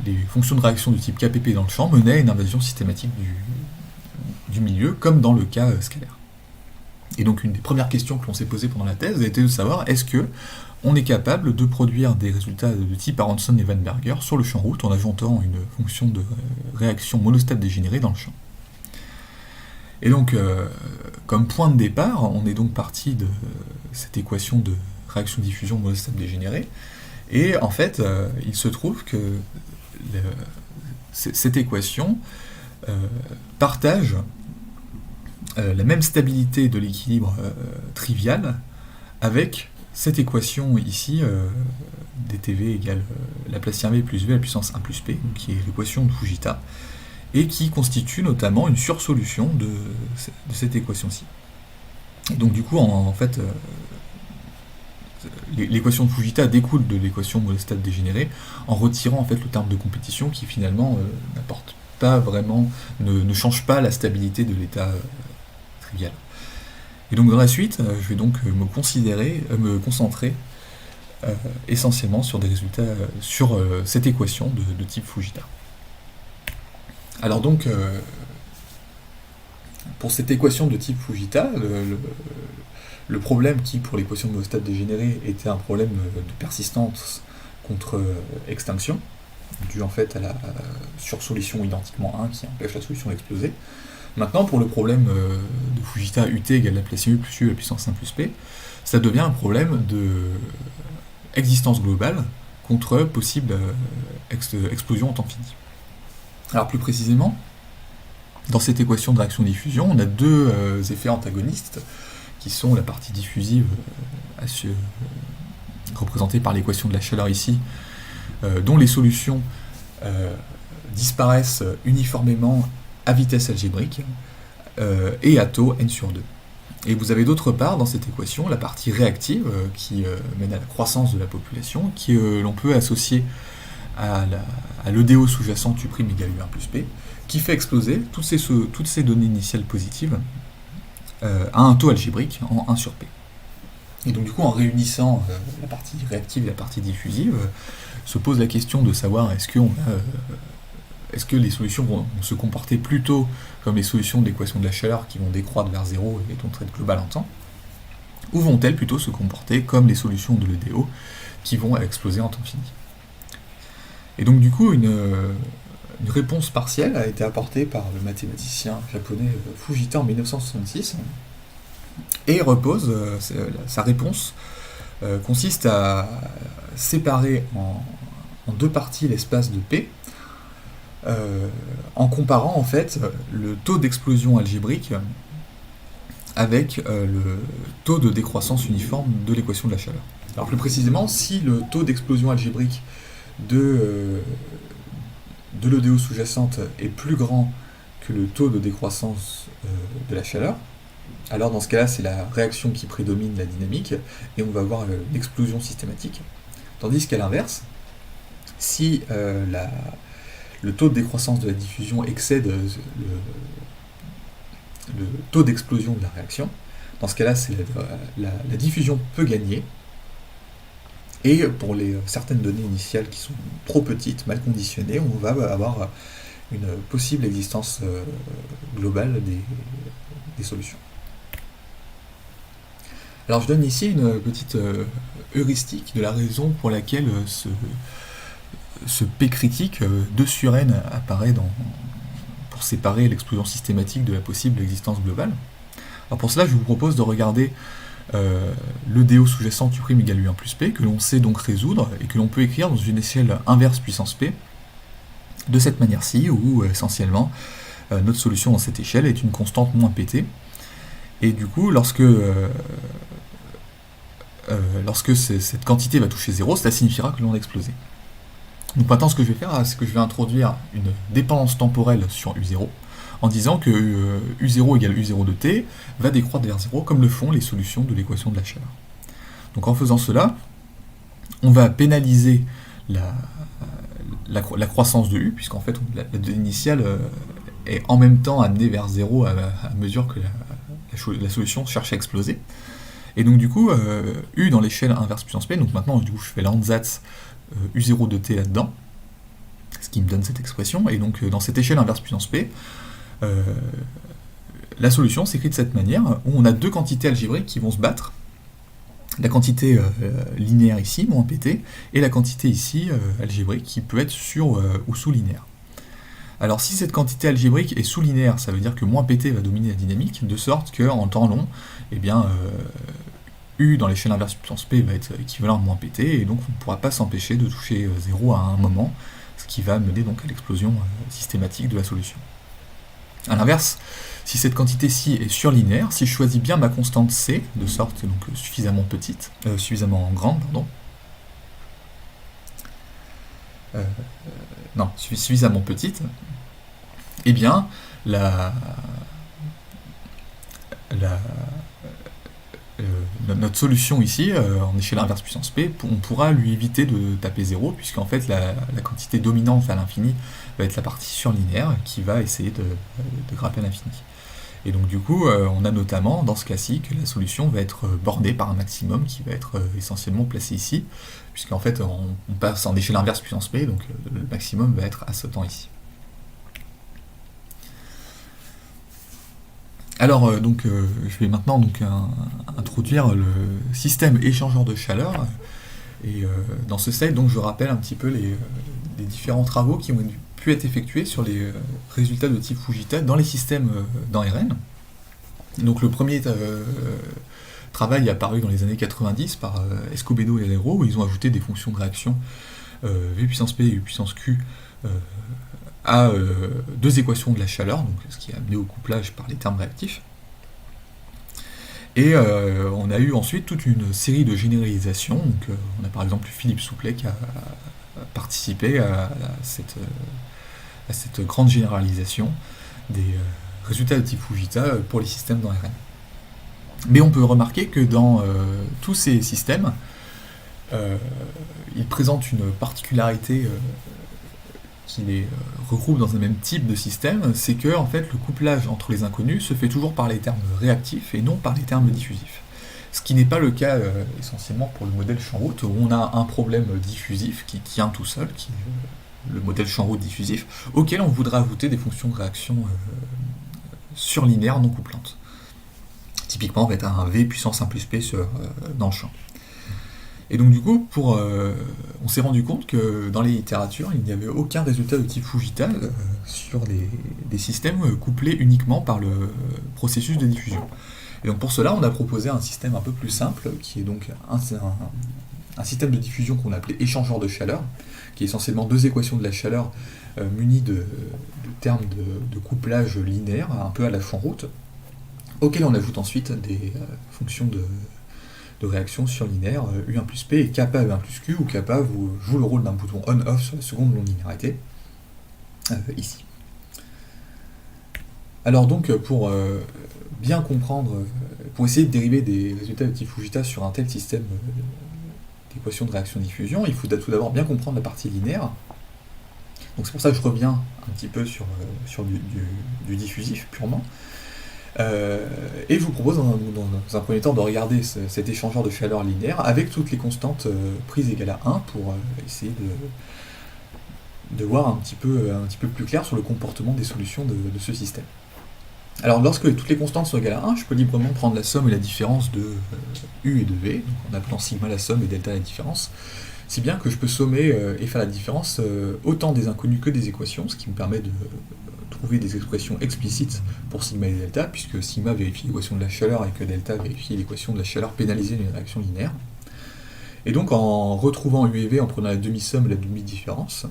les fonctions de réaction du type KPP dans le champ menaient à une invasion systématique du milieu, comme dans le cas scalaire. Et donc une des premières questions que l'on s'est posées pendant la thèse était de savoir est-ce que on est capable de produire des résultats de type Aronson et Weinberger sur le champ route en ajoutant une fonction de réaction monostate dégénérée dans le champ. Et donc, comme point de départ, on est donc parti de cette équation de réaction-diffusion monostate dégénérée, et en fait, il se trouve que cette équation partage la même stabilité de l'équilibre trivial avec cette équation ici, dTV égale Laplacien V plus V à la puissance 1 plus P, donc qui est l'équation de Fujita, et qui constitue notamment une sursolution de cette équation-ci. Et donc du coup, en fait, l'équation de Fujita découle de l'équation monostate dégénérée en retirant en fait le terme de compétition qui finalement n'apporte pas vraiment, ne change pas la stabilité de l'état trivial. Et donc dans la suite, je vais donc me concentrer essentiellement sur des résultats sur cette équation de type Fujita. Alors donc, pour cette équation de type Fujita, le problème qui, pour l'équation de monostate dégénérée, était un problème de persistance contre extinction, dû en fait à la sursolution identiquement 1 qui empêche la solution d'exploser. Maintenant, pour le problème de Fujita UT égale Laplacien U plus U à la puissance 1 plus P, ça devient un problème de existence globale contre possible explosion en temps fini. Alors plus précisément, dans cette équation de réaction-diffusion, on a deux effets antagonistes qui sont la partie diffusive représentée par l'équation de la chaleur ici, dont les solutions disparaissent uniformément à vitesse algébrique et à taux n sur 2. Et vous avez d'autre part dans cette équation la partie réactive qui mène à la croissance de la population, qui l'on peut associer à l'EDO sous-jacent U' égale U1 plus P, qui fait exploser toutes ces données initiales positives à un taux algébrique en 1 sur P. Et donc du coup, en réunissant la partie réactive et la partie diffusive, se pose la question de savoir est-ce que les solutions vont se comporter plutôt comme les solutions de l'équation de la chaleur qui vont décroître vers 0 et donc être globales en temps, ou vont-elles plutôt se comporter comme les solutions de l'EDO qui vont exploser en temps fini. Et donc du coup, une réponse partielle a été apportée par le mathématicien japonais Fujita en 1966, et repose, sa réponse consiste à séparer en deux parties l'espace de P, en comparant en fait le taux d'explosion algébrique avec le taux de décroissance uniforme de l'équation de la chaleur. Alors plus précisément, si le taux d'explosion algébrique de l'EDO sous-jacente est plus grand que le taux de décroissance de la chaleur, alors dans ce cas-là, c'est la réaction qui prédomine la dynamique, et on va avoir une explosion systématique. Tandis qu'à l'inverse, si le taux de décroissance de la diffusion excède le taux d'explosion de la réaction, dans ce cas-là, c'est la diffusion peut gagner, et pour certaines données initiales qui sont trop petites, mal conditionnées, on va avoir une possible existence globale des solutions. Alors je donne ici une petite heuristique de la raison pour laquelle ce P critique 2 sur n apparaît pour séparer l'explosion systématique de la possible existence globale. Alors pour cela, je vous propose de regarder l'EDO sous-jacent U' égale U1 plus P, que l'on sait donc résoudre, et que l'on peut écrire dans une échelle inverse puissance P, de cette manière-ci, où essentiellement notre solution dans cette échelle est une constante moins PT. Et du coup, lorsque lorsque cette quantité va toucher 0, cela signifiera que l'on a explosé. Donc maintenant, ce que je vais faire, c'est que je vais introduire une dépendance temporelle sur U0, en disant que U0 égale U0 de t va décroître vers 0, comme le font les solutions de l'équation de la chaleur. Donc en faisant cela, on va pénaliser la croissance de U, puisqu'en fait, la donnée initiale est en même temps amenée vers 0 à mesure que la solution cherche à exploser. Et donc du coup, U dans l'échelle inverse puissance p, donc maintenant du coup, je fais l'ansatz U0 de t là-dedans, ce qui me donne cette expression, et donc dans cette échelle inverse puissance p, la solution s'écrit de cette manière, où on a deux quantités algébriques qui vont se battre, la quantité linéaire ici, moins pt, et la quantité ici, algébrique, qui peut être sur ou sous linéaire. Alors si cette quantité algébrique est sous-linéaire, ça veut dire que moins pt va dominer la dynamique, de sorte qu'en temps long, eh bien, U dans l'échelle inverse puissance p va être équivalent à moins pt, et donc on ne pourra pas s'empêcher de toucher 0 à un moment, ce qui va mener donc à l'explosion systématique de la solution. A l'inverse, si cette quantité-ci est surlinéaire, si je choisis bien ma constante c, de sorte donc suffisamment grande, suffisamment petite, eh bien, notre solution ici, en échelle inverse puissance p, on pourra lui éviter de taper 0, puisqu'en fait la quantité dominante à l'infini va être la partie surlinéaire qui va essayer de grimper à l'infini. Et donc du coup, on a notamment, dans ce cas-ci, que la solution va être bordée par un maximum qui va être essentiellement placé ici, puisqu'en fait on passe en échelle inverse puissance p, donc le maximum va être à ce temps ici. Alors, je vais maintenant introduire le système échangeur de chaleur, et dans ce slide, donc, je rappelle un petit peu les différents travaux qui ont pu être effectués sur les résultats de type Fujita dans les systèmes dans RN. Donc le premier travail est apparu dans les années 90 par Escobedo et Allegro, où ils ont ajouté des fonctions de réaction V puissance P et U puissance Q à deux équations de la chaleur, donc ce qui a amené au couplage par les termes réactifs. Et on a eu ensuite toute une série de généralisations. Donc, on a par exemple Philippe Souplet qui a participé à cette grande généralisation des résultats de type Fujita pour les systèmes dans RN. Mais on peut remarquer que dans tous ces systèmes, ils présentent une particularité qui les regroupe dans un même type de système, c'est que en fait, le couplage entre les inconnus se fait toujours par les termes réactifs et non par les termes diffusifs. Ce qui n'est pas le cas essentiellement pour le modèle champ-route, où on a un problème diffusif qui tient tout seul, qui est le modèle champ-route diffusif, auquel on voudra ajouter des fonctions de réaction surlinéaires non couplantes. Typiquement, on va être un V puissance 1 plus P dans le champ. Et donc du coup, on s'est rendu compte que dans les littératures, il n'y avait aucun résultat de type Fujita sur des systèmes couplés uniquement par le processus de diffusion. Et donc pour cela, on a proposé un système un peu plus simple, qui est donc un système de diffusion qu'on appelait échangeur de chaleur, qui est essentiellement deux équations de la chaleur munies de termes de couplage linéaire, un peu à la champ-route, auxquels on ajoute ensuite des fonctions de réaction surlinéaire, U1 plus P et kappa U1 plus Q, où kappa joue le rôle d'un bouton on-off sur la seconde non-linéarité, ici. Alors donc, pour bien comprendre, pour essayer de dériver des résultats de type Fujita sur un tel système d'équation de réaction-diffusion, il faut tout d'abord bien comprendre la partie linéaire. Donc c'est pour ça que je reviens un petit peu sur du diffusif, purement. Et je vous propose dans un premier temps de regarder cet échangeur de chaleur linéaire avec toutes les constantes prises égales à 1 pour essayer de voir un petit peu plus clair sur le comportement des solutions de ce système. Alors lorsque toutes les constantes sont égales à 1, je peux librement prendre la somme et la différence de U et de V, donc en appelant sigma la somme et delta la différence, si bien que je peux sommer et faire la différence autant des inconnus que des équations, ce qui me permet de trouver des expressions explicites pour sigma et delta, puisque sigma vérifie l'équation de la chaleur et que delta vérifie l'équation de la chaleur pénalisée d'une réaction linéaire. Et donc en retrouvant U et V, en prenant la demi-somme et la demi-différence,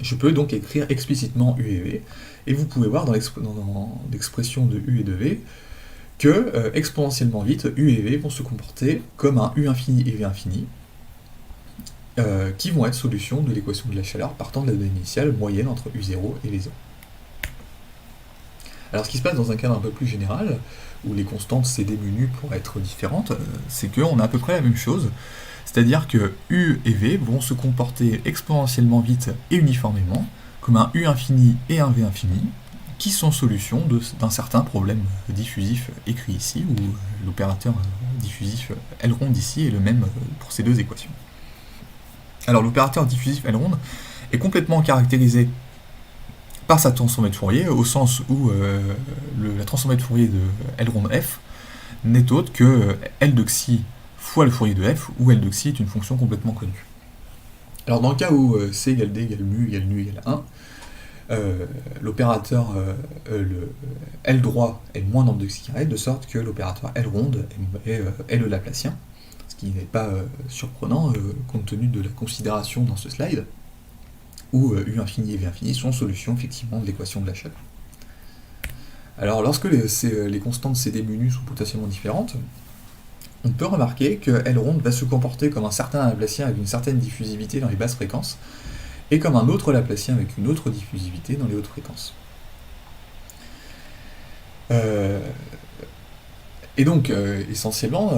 je peux donc écrire explicitement U et V, et vous pouvez voir dans l'expression de U et de V que exponentiellement vite, U et V vont se comporter comme un U infini et V infini, qui vont être solutions de l'équation de la chaleur partant de la donnée initiale moyenne entre U0 et V0. Alors ce qui se passe dans un cadre un peu plus général, où les constantes CD mu nu pourraient être différentes, c'est qu'on a à peu près la même chose, c'est-à-dire que U et V vont se comporter exponentiellement vite et uniformément, comme un U infini et un V infini, qui sont solutions d'un certain problème diffusif écrit ici, où l'opérateur diffusif L ronde ici est le même pour ces deux équations. Alors l'opérateur diffusif L ronde est complètement caractérisé par sa transformée de Fourier, au sens où la transformée de Fourier de L ronde f n'est autre que L de xi fois le Fourier de f, où L de xi est une fonction complètement connue. Alors dans le cas où c égale d égale mu égale nu égale 1, l'opérateur L droit est moins nombre de xi carré, de sorte que l'opérateur L ronde est le Laplacien, ce qui n'est pas surprenant compte tenu de la considération dans ce slide, où U infini et V infini sont solutions effectivement de l'équation de la chaleur. Alors lorsque les constantes CD mu nu sont potentiellement différentes, on peut remarquer que L ronde va se comporter comme un certain Laplacien avec une certaine diffusivité dans les basses fréquences, et comme un autre Laplacien avec une autre diffusivité dans les hautes fréquences. Et donc, essentiellement,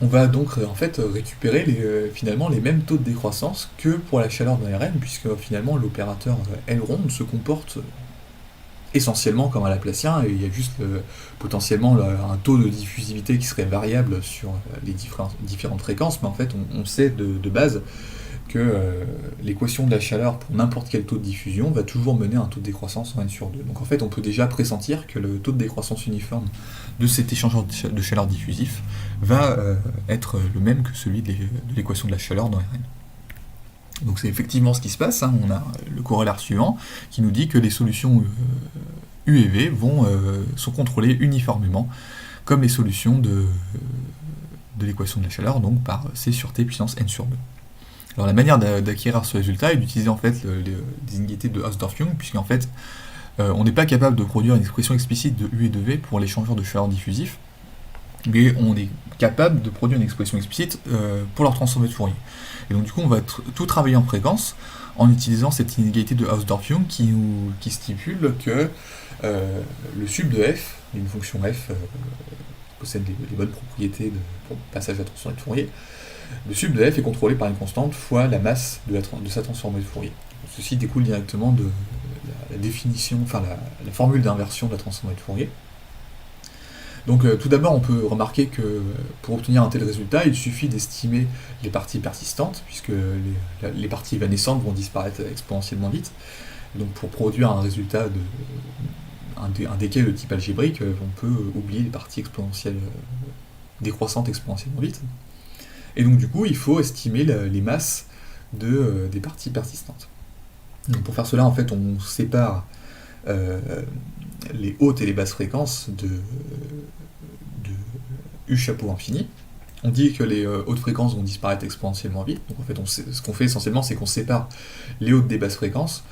on va donc en fait récupérer finalement les mêmes taux de décroissance que pour la chaleur dans Rn, puisque finalement l'opérateur L ronde se comporte essentiellement comme un Laplacien, et il y a juste potentiellement un taux de diffusivité qui serait variable sur les différentes fréquences, mais en fait on sait de base que l'équation de la chaleur pour n'importe quel taux de diffusion va toujours mener à un taux de décroissance en n sur 2. Donc en fait on peut déjà pressentir que le taux de décroissance uniforme de cet échangeur de chaleur diffusif va être le même que celui de l'équation de la chaleur dans Rn. Donc c'est effectivement ce qui se passe, hein. On a le corollaire suivant qui nous dit que les solutions U et V sont contrôlées uniformément comme les solutions de l'équation de la chaleur, donc par C sur T puissance n sur 2. Alors la manière d'acquérir ce résultat est d'utiliser en fait les inégalités de Hausdorff-Young, puisqu'en fait on n'est pas capable de produire une expression explicite de U et de V pour l'échangeur de chaleur diffusif, mais on est capable de produire une expression explicite pour leur transformée de Fourier. Et donc du coup on va tout travailler en fréquence en utilisant cette inégalité de Hausdorff-Young qui stipule que le sub de f, une fonction f possède les bonnes propriétés pour le passage à la transformée de Fourier, le sub de f est contrôlé par une constante fois la masse de sa transformée de Fourier. Ceci découle directement de la définition, enfin la formule d'inversion de la transformée de Fourier. Donc tout d'abord on peut remarquer que pour obtenir un tel résultat, il suffit d'estimer les parties persistantes, puisque les parties évanescentes vont disparaître exponentiellement vite. Donc pour produire un résultat un décay de type algébrique, on peut oublier les parties exponentielles décroissantes exponentiellement vite. Et donc du coup, il faut estimer les masses des parties persistantes. Donc pour faire cela, en fait, on sépare les hautes et les basses fréquences de U chapeau infini. On dit que les hautes fréquences vont disparaître exponentiellement vite. Donc en fait, ce qu'on fait essentiellement, c'est qu'on sépare les hautes des basses fréquences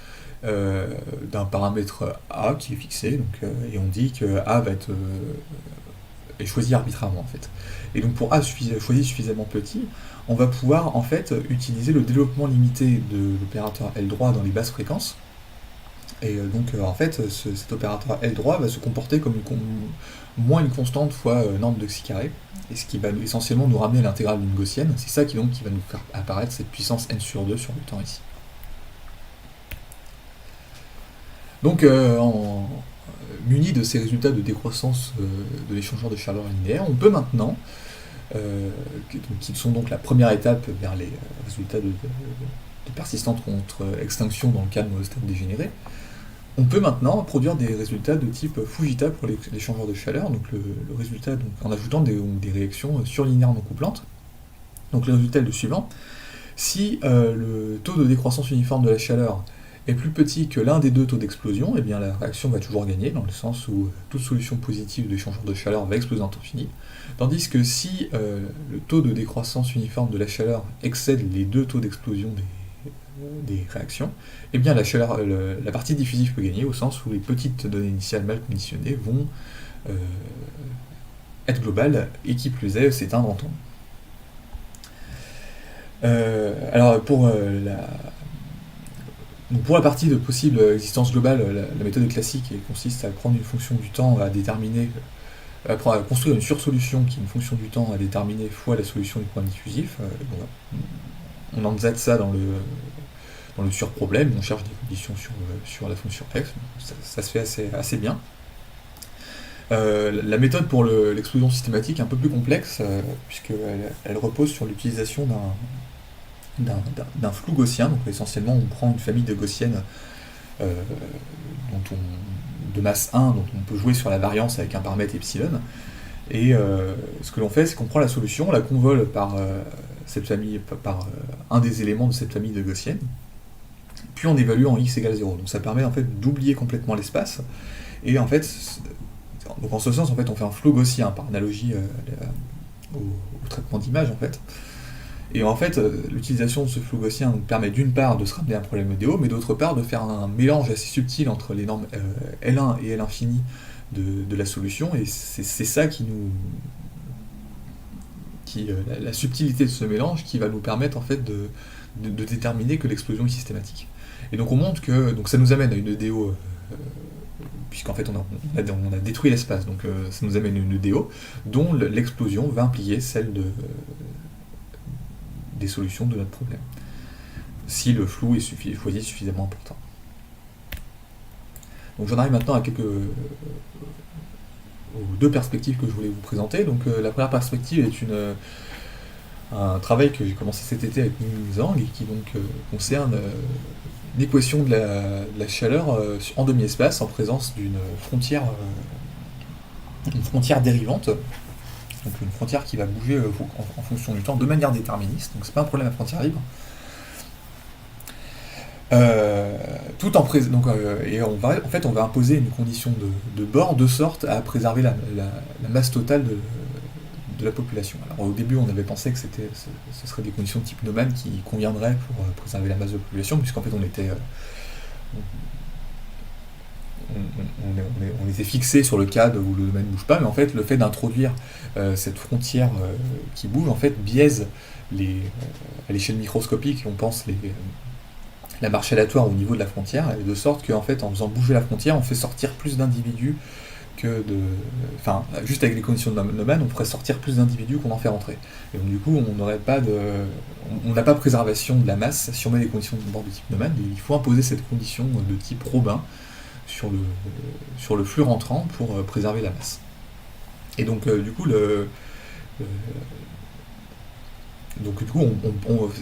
d'un paramètre A qui est fixé, donc, et on dit que A va être est choisi arbitrairement en fait. Et donc pour A choisi suffisamment petit, on va pouvoir en fait utiliser le développement limité de l'opérateur L droit dans les basses fréquences. Et donc en fait cet opérateur L droit va se comporter comme moins une constante fois norme de xi carré, et ce qui va essentiellement nous ramener à l'intégrale d'une gaussienne. C'est ça qui va nous faire apparaître cette puissance n sur 2 sur le temps ici. Donc muni de ces résultats de décroissance de l'échangeur de chaleur linéaire, on peut maintenant, qui sont donc la première étape vers les résultats de persistance contre extinction dans le cas de monostème dégénéré, on peut maintenant produire des résultats de type Fujita pour l'échangeur de chaleur, donc le résultat donc, en ajoutant des réactions surlinéaires non couplantes. Donc le résultat est le suivant: si le taux de décroissance uniforme de la chaleur est plus petit que l'un des deux taux d'explosion, eh bien la réaction va toujours gagner, dans le sens où toute solution positive de l'échangeur de chaleur va exploser en temps fini, tandis que si le taux de décroissance uniforme de la chaleur excède les deux taux d'explosion des réactions, eh bien la partie diffusive peut gagner, au sens où les petites données initiales mal conditionnées vont euh, être global et qui plus est s'éteindre en temps. Alors pour la partie de possible existence globale, la méthode classique consiste à prendre une fonction du temps à déterminer, à construire une sursolution qui est une fonction du temps à déterminer fois la solution du problème diffusif. On enzette ça dans le surproblème, on cherche des conditions sur la fonction f, ça se fait assez bien. La méthode pour l'explosion systématique est un peu plus complexe, puisqu'elle repose sur l'utilisation d'un flou gaussien. Donc essentiellement, on prend une famille de gaussiennes de masse 1, dont on peut jouer sur la variance avec un paramètre epsilon. Et ce que l'on fait, c'est qu'on prend la solution, on la convole par cette famille, par un des éléments de cette famille de gaussiennes, puis on évalue en x égale 0. Donc ça permet en fait d'oublier complètement l'espace. Et en fait, donc en ce sens, en fait, on fait un flot gaussien par analogie au traitement d'image en fait. Et en fait, l'utilisation de ce flou gaussien nous permet d'une part de se ramener à un problème EDO, mais d'autre part de faire un mélange assez subtil entre les normes L1 et L infini de la solution, et c'est ça la subtilité de ce mélange qui va nous permettre en fait de déterminer que l'explosion est systématique. Et donc on montre que ça nous amène à une EDO, puisqu'en fait on a détruit l'espace, donc ça nous amène à une EDO dont l'explosion va impliquer celle des solutions de notre problème, si le flou est choisi suffisamment important. Donc j'en arrive maintenant aux deux perspectives que je voulais vous présenter. Donc la première perspective est un travail que j'ai commencé cet été avec Ming Zhang et qui donc concerne l'équation de la chaleur en demi-espace en présence d'une frontière dérivante. Donc une frontière qui va bouger en fonction du temps de manière déterministe, donc c'est pas un problème à frontière libre. Et on va imposer une condition de bord de sorte à préserver la masse totale de la population. Alors au début on avait pensé que ce serait des conditions de type Neumann qui conviendraient pour préserver la masse de la population, puisqu'en fait on était fixé sur le cas où le domaine ne bouge pas, mais en fait le fait d'introduire cette frontière qui bouge en fait biaise à l'échelle microscopique, on pense la marche aléatoire au niveau de la frontière, de sorte qu'en fait en faisant bouger la frontière on fait sortir plus d'individus juste avec les conditions de Neumann on pourrait sortir plus d'individus qu'on en fait rentrer. Et donc du coup on n'a pas préservation de la masse si on met des conditions de bord de type Neumann, et il faut imposer cette condition de type Robin sur le flux rentrant pour préserver la masse. Et donc du coup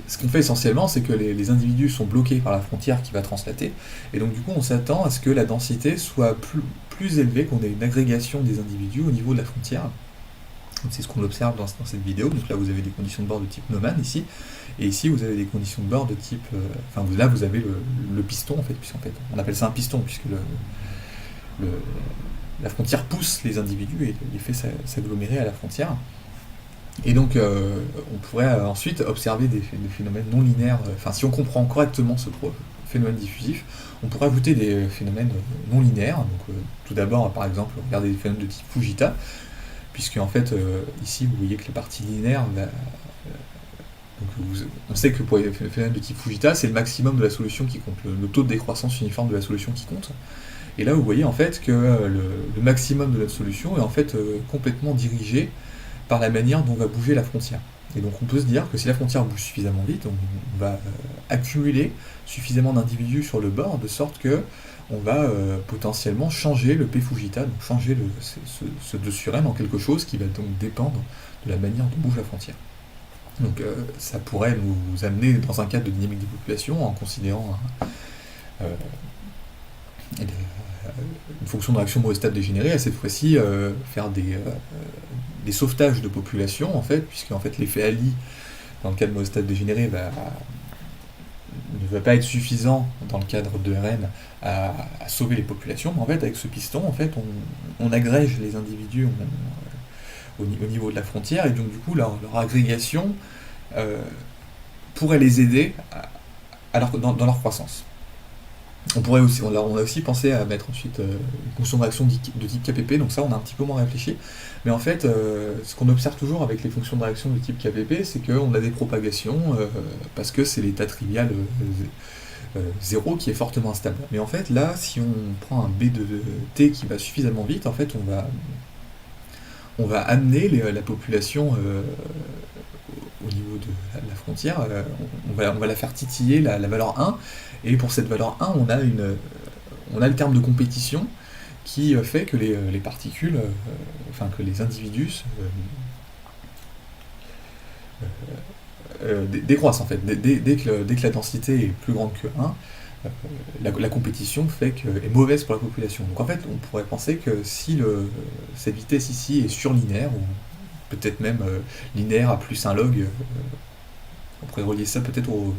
ce qu'on fait essentiellement, c'est que les individus sont bloqués par la frontière qui va translater, et donc du coup on s'attend à ce que la densité soit plus élevée, qu'on ait une agrégation des individus au niveau de la frontière. Donc c'est ce qu'on observe dans cette vidéo. Donc là vous avez des conditions de bord de type Neumann ici, et ici vous avez des conditions de bord de type... là vous avez le piston en fait, puisqu'en fait on appelle ça un piston, puisque la frontière pousse les individus et les fait s'agglomérer à la frontière. Et donc on pourrait ensuite observer des phénomènes non linéaires, si on comprend correctement ce phénomène diffusif, on pourrait ajouter des phénomènes non linéaires. Donc tout d'abord par exemple regarder des phénomènes de type Fujita, puisque en fait ici vous voyez que la partie linéaire on sait que pour les phénomènes de type Fujita c'est le maximum de la solution qui compte, le taux de décroissance uniforme de la solution qui compte. Et là vous voyez en fait que le maximum de notre solution est en fait complètement dirigé par la manière dont va bouger la frontière. Et donc on peut se dire que si la frontière bouge suffisamment vite, on va accumuler suffisamment d'individus sur le bord, de sorte que on va potentiellement changer le P Fujita, donc changer ce 2 sur n en quelque chose qui va donc dépendre de la manière dont bouge la frontière. Donc ça pourrait nous amener dans un cadre de dynamique des populations en considérant une fonction de réaction Moristad dégénérée, à cette fois-ci faire des sauvetages de population en fait, puisque en fait l'effet Ali dans le cas de Moristad dégénéré ne va pas être suffisant dans le cadre de Rn à sauver les populations, mais en fait avec ce piston en fait on agrège les individus au niveau de la frontière, et donc du coup leur agrégation pourrait les aider dans leur croissance. On a aussi pensé à mettre ensuite une fonction de réaction de type KPP, donc ça on a un petit peu moins réfléchi. Mais en fait, ce qu'on observe toujours avec les fonctions de réaction de type KPP, c'est qu'on a des propagations parce que c'est l'état trivial 0 qui est fortement instable. Mais en fait, là, si on prend un B de t qui va suffisamment vite, en fait, on va amener la population au niveau de la frontière, on va la faire titiller la valeur 1, et pour cette valeur 1, on a le terme de compétition qui fait que les particules, enfin que les individus décroissent en fait. Dès que la densité est plus grande que 1, la compétition est mauvaise pour la population. Donc en fait, on pourrait penser que si cette vitesse ici est surlinéaire, ou peut-être même linéaire à plus un log, on pourrait relier ça peut-être au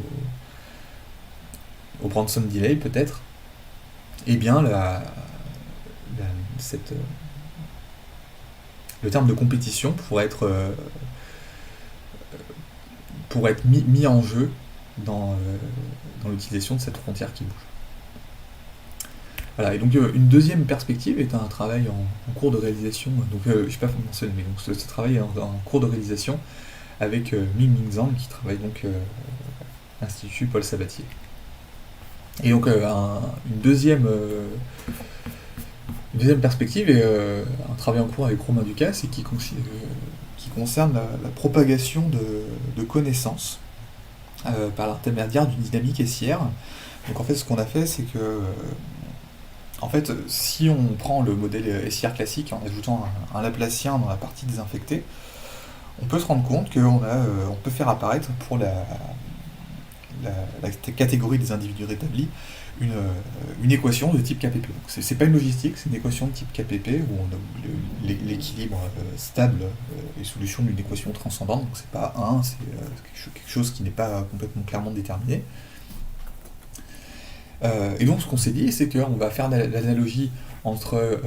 Branson delay, peut-être, et bien le terme de compétition pourrait être mis en jeu dans l'utilisation de cette frontière qui bouge. Voilà, et donc une deuxième perspective est un travail en cours de réalisation, donc je ne sais pas mentionner, mais donc ce travail est en cours de réalisation avec Ming Zhang qui travaille donc à l'Institut Paul Sabatier. Et donc une deuxième perspective est un travail en cours avec Romain Ducasse et qui concerne la propagation de connaissances par l'intermédiaire d'une dynamique SIR. Donc en fait, ce qu'on a fait, c'est que en fait, si on prend le modèle SIR classique en ajoutant un Laplacien dans la partie désinfectée, on peut se rendre compte qu'on peut faire apparaître pour la catégorie des individus rétablis une équation de type KPP. Donc c'est pas une logistique, c'est une équation de type KPP où on a l'équilibre stable est solution d'une équation transcendante, donc c'est pas 1, c'est quelque chose qui n'est pas complètement clairement déterminé. Et donc ce qu'on s'est dit, c'est qu'on va faire l'analogie entre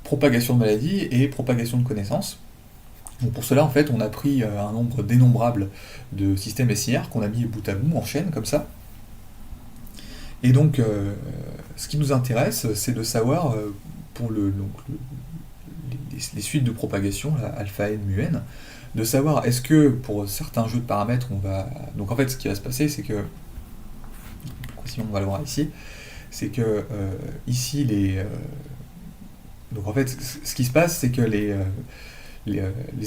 propagation de maladie et propagation de connaissances. Donc pour cela, en fait, on a pris un nombre dénombrable de systèmes SIR qu'on a mis bout à bout en chaîne, comme ça. Et donc, ce qui nous intéresse, c'est de savoir, pour les suites de propagation, alpha n, mu n, de savoir est-ce que pour certains jeux de paramètres, on va... Donc en fait, ce qui va se passer, c'est que... on va le voir ici, c'est que ici, donc en fait, ce qui se passe, c'est que les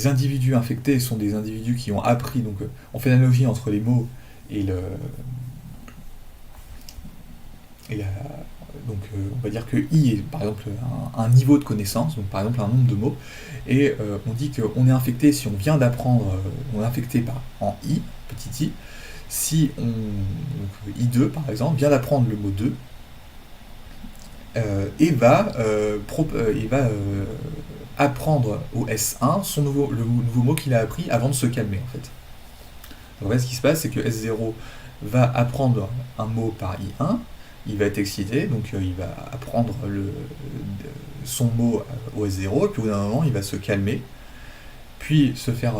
individus infectés sont des individus qui ont appris, donc on fait l'analogie entre les mots et donc on va dire que I est par exemple un niveau de connaissance, donc par exemple un nombre de mots, et on dit qu'on est infecté si on vient d'apprendre, on est infecté en I, petit i, si donc I2 par exemple vient d'apprendre le mot 2 et va apprendre au S1 le nouveau mot qu'il a appris avant de se calmer en fait. Donc là, ce qui se passe, c'est que S0 va apprendre un mot par I1, il va être excité, donc il va apprendre son mot au S0, et puis au bout d'un moment, il va se calmer, puis se faire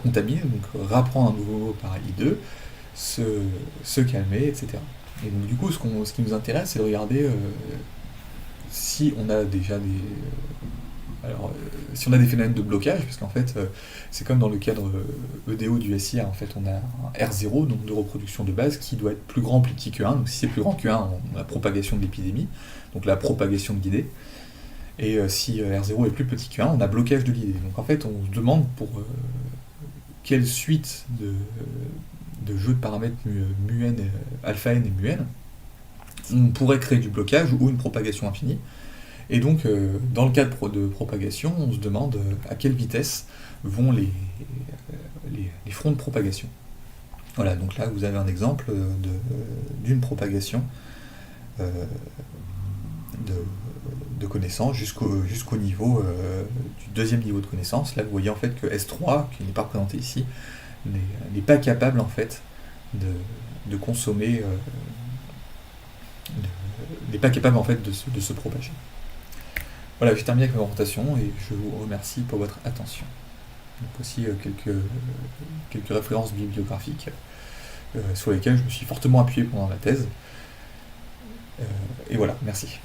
contaminer, donc rapprendre un nouveau mot par I2, se calmer, etc. Et donc du coup, ce qui nous intéresse, c'est de regarder si on a déjà si on a des phénomènes de blocage, parce qu'en fait, c'est comme dans le cadre EDO du SIR, en fait, on a un R0, donc de reproduction de base, qui doit être plus grand ou plus petit que 1. Donc si c'est plus grand que 1, on a la propagation de l'épidémie, donc la propagation de l'idée. Et si R0 est plus petit que 1, on a blocage de l'idée. Donc en fait, on se demande pour quelle suite de jeux de paramètres mu n, alpha n et mu n, on pourrait créer du blocage ou une propagation infinie. Et donc, dans le cas de propagation, on se demande à quelle vitesse vont les fronts de propagation. Voilà, donc là, vous avez un exemple d'une propagation de connaissance jusqu'au niveau du deuxième niveau de connaissance. Là, vous voyez en fait que S3, qui n'est pas représenté ici, n'est pas capable en fait de consommer, n'est pas capable en fait de se propager. Voilà, j'ai terminé avec ma présentation et je vous remercie pour votre attention. Donc aussi quelques références bibliographiques sur lesquels je me suis fortement appuyé pendant la thèse. Et voilà, merci.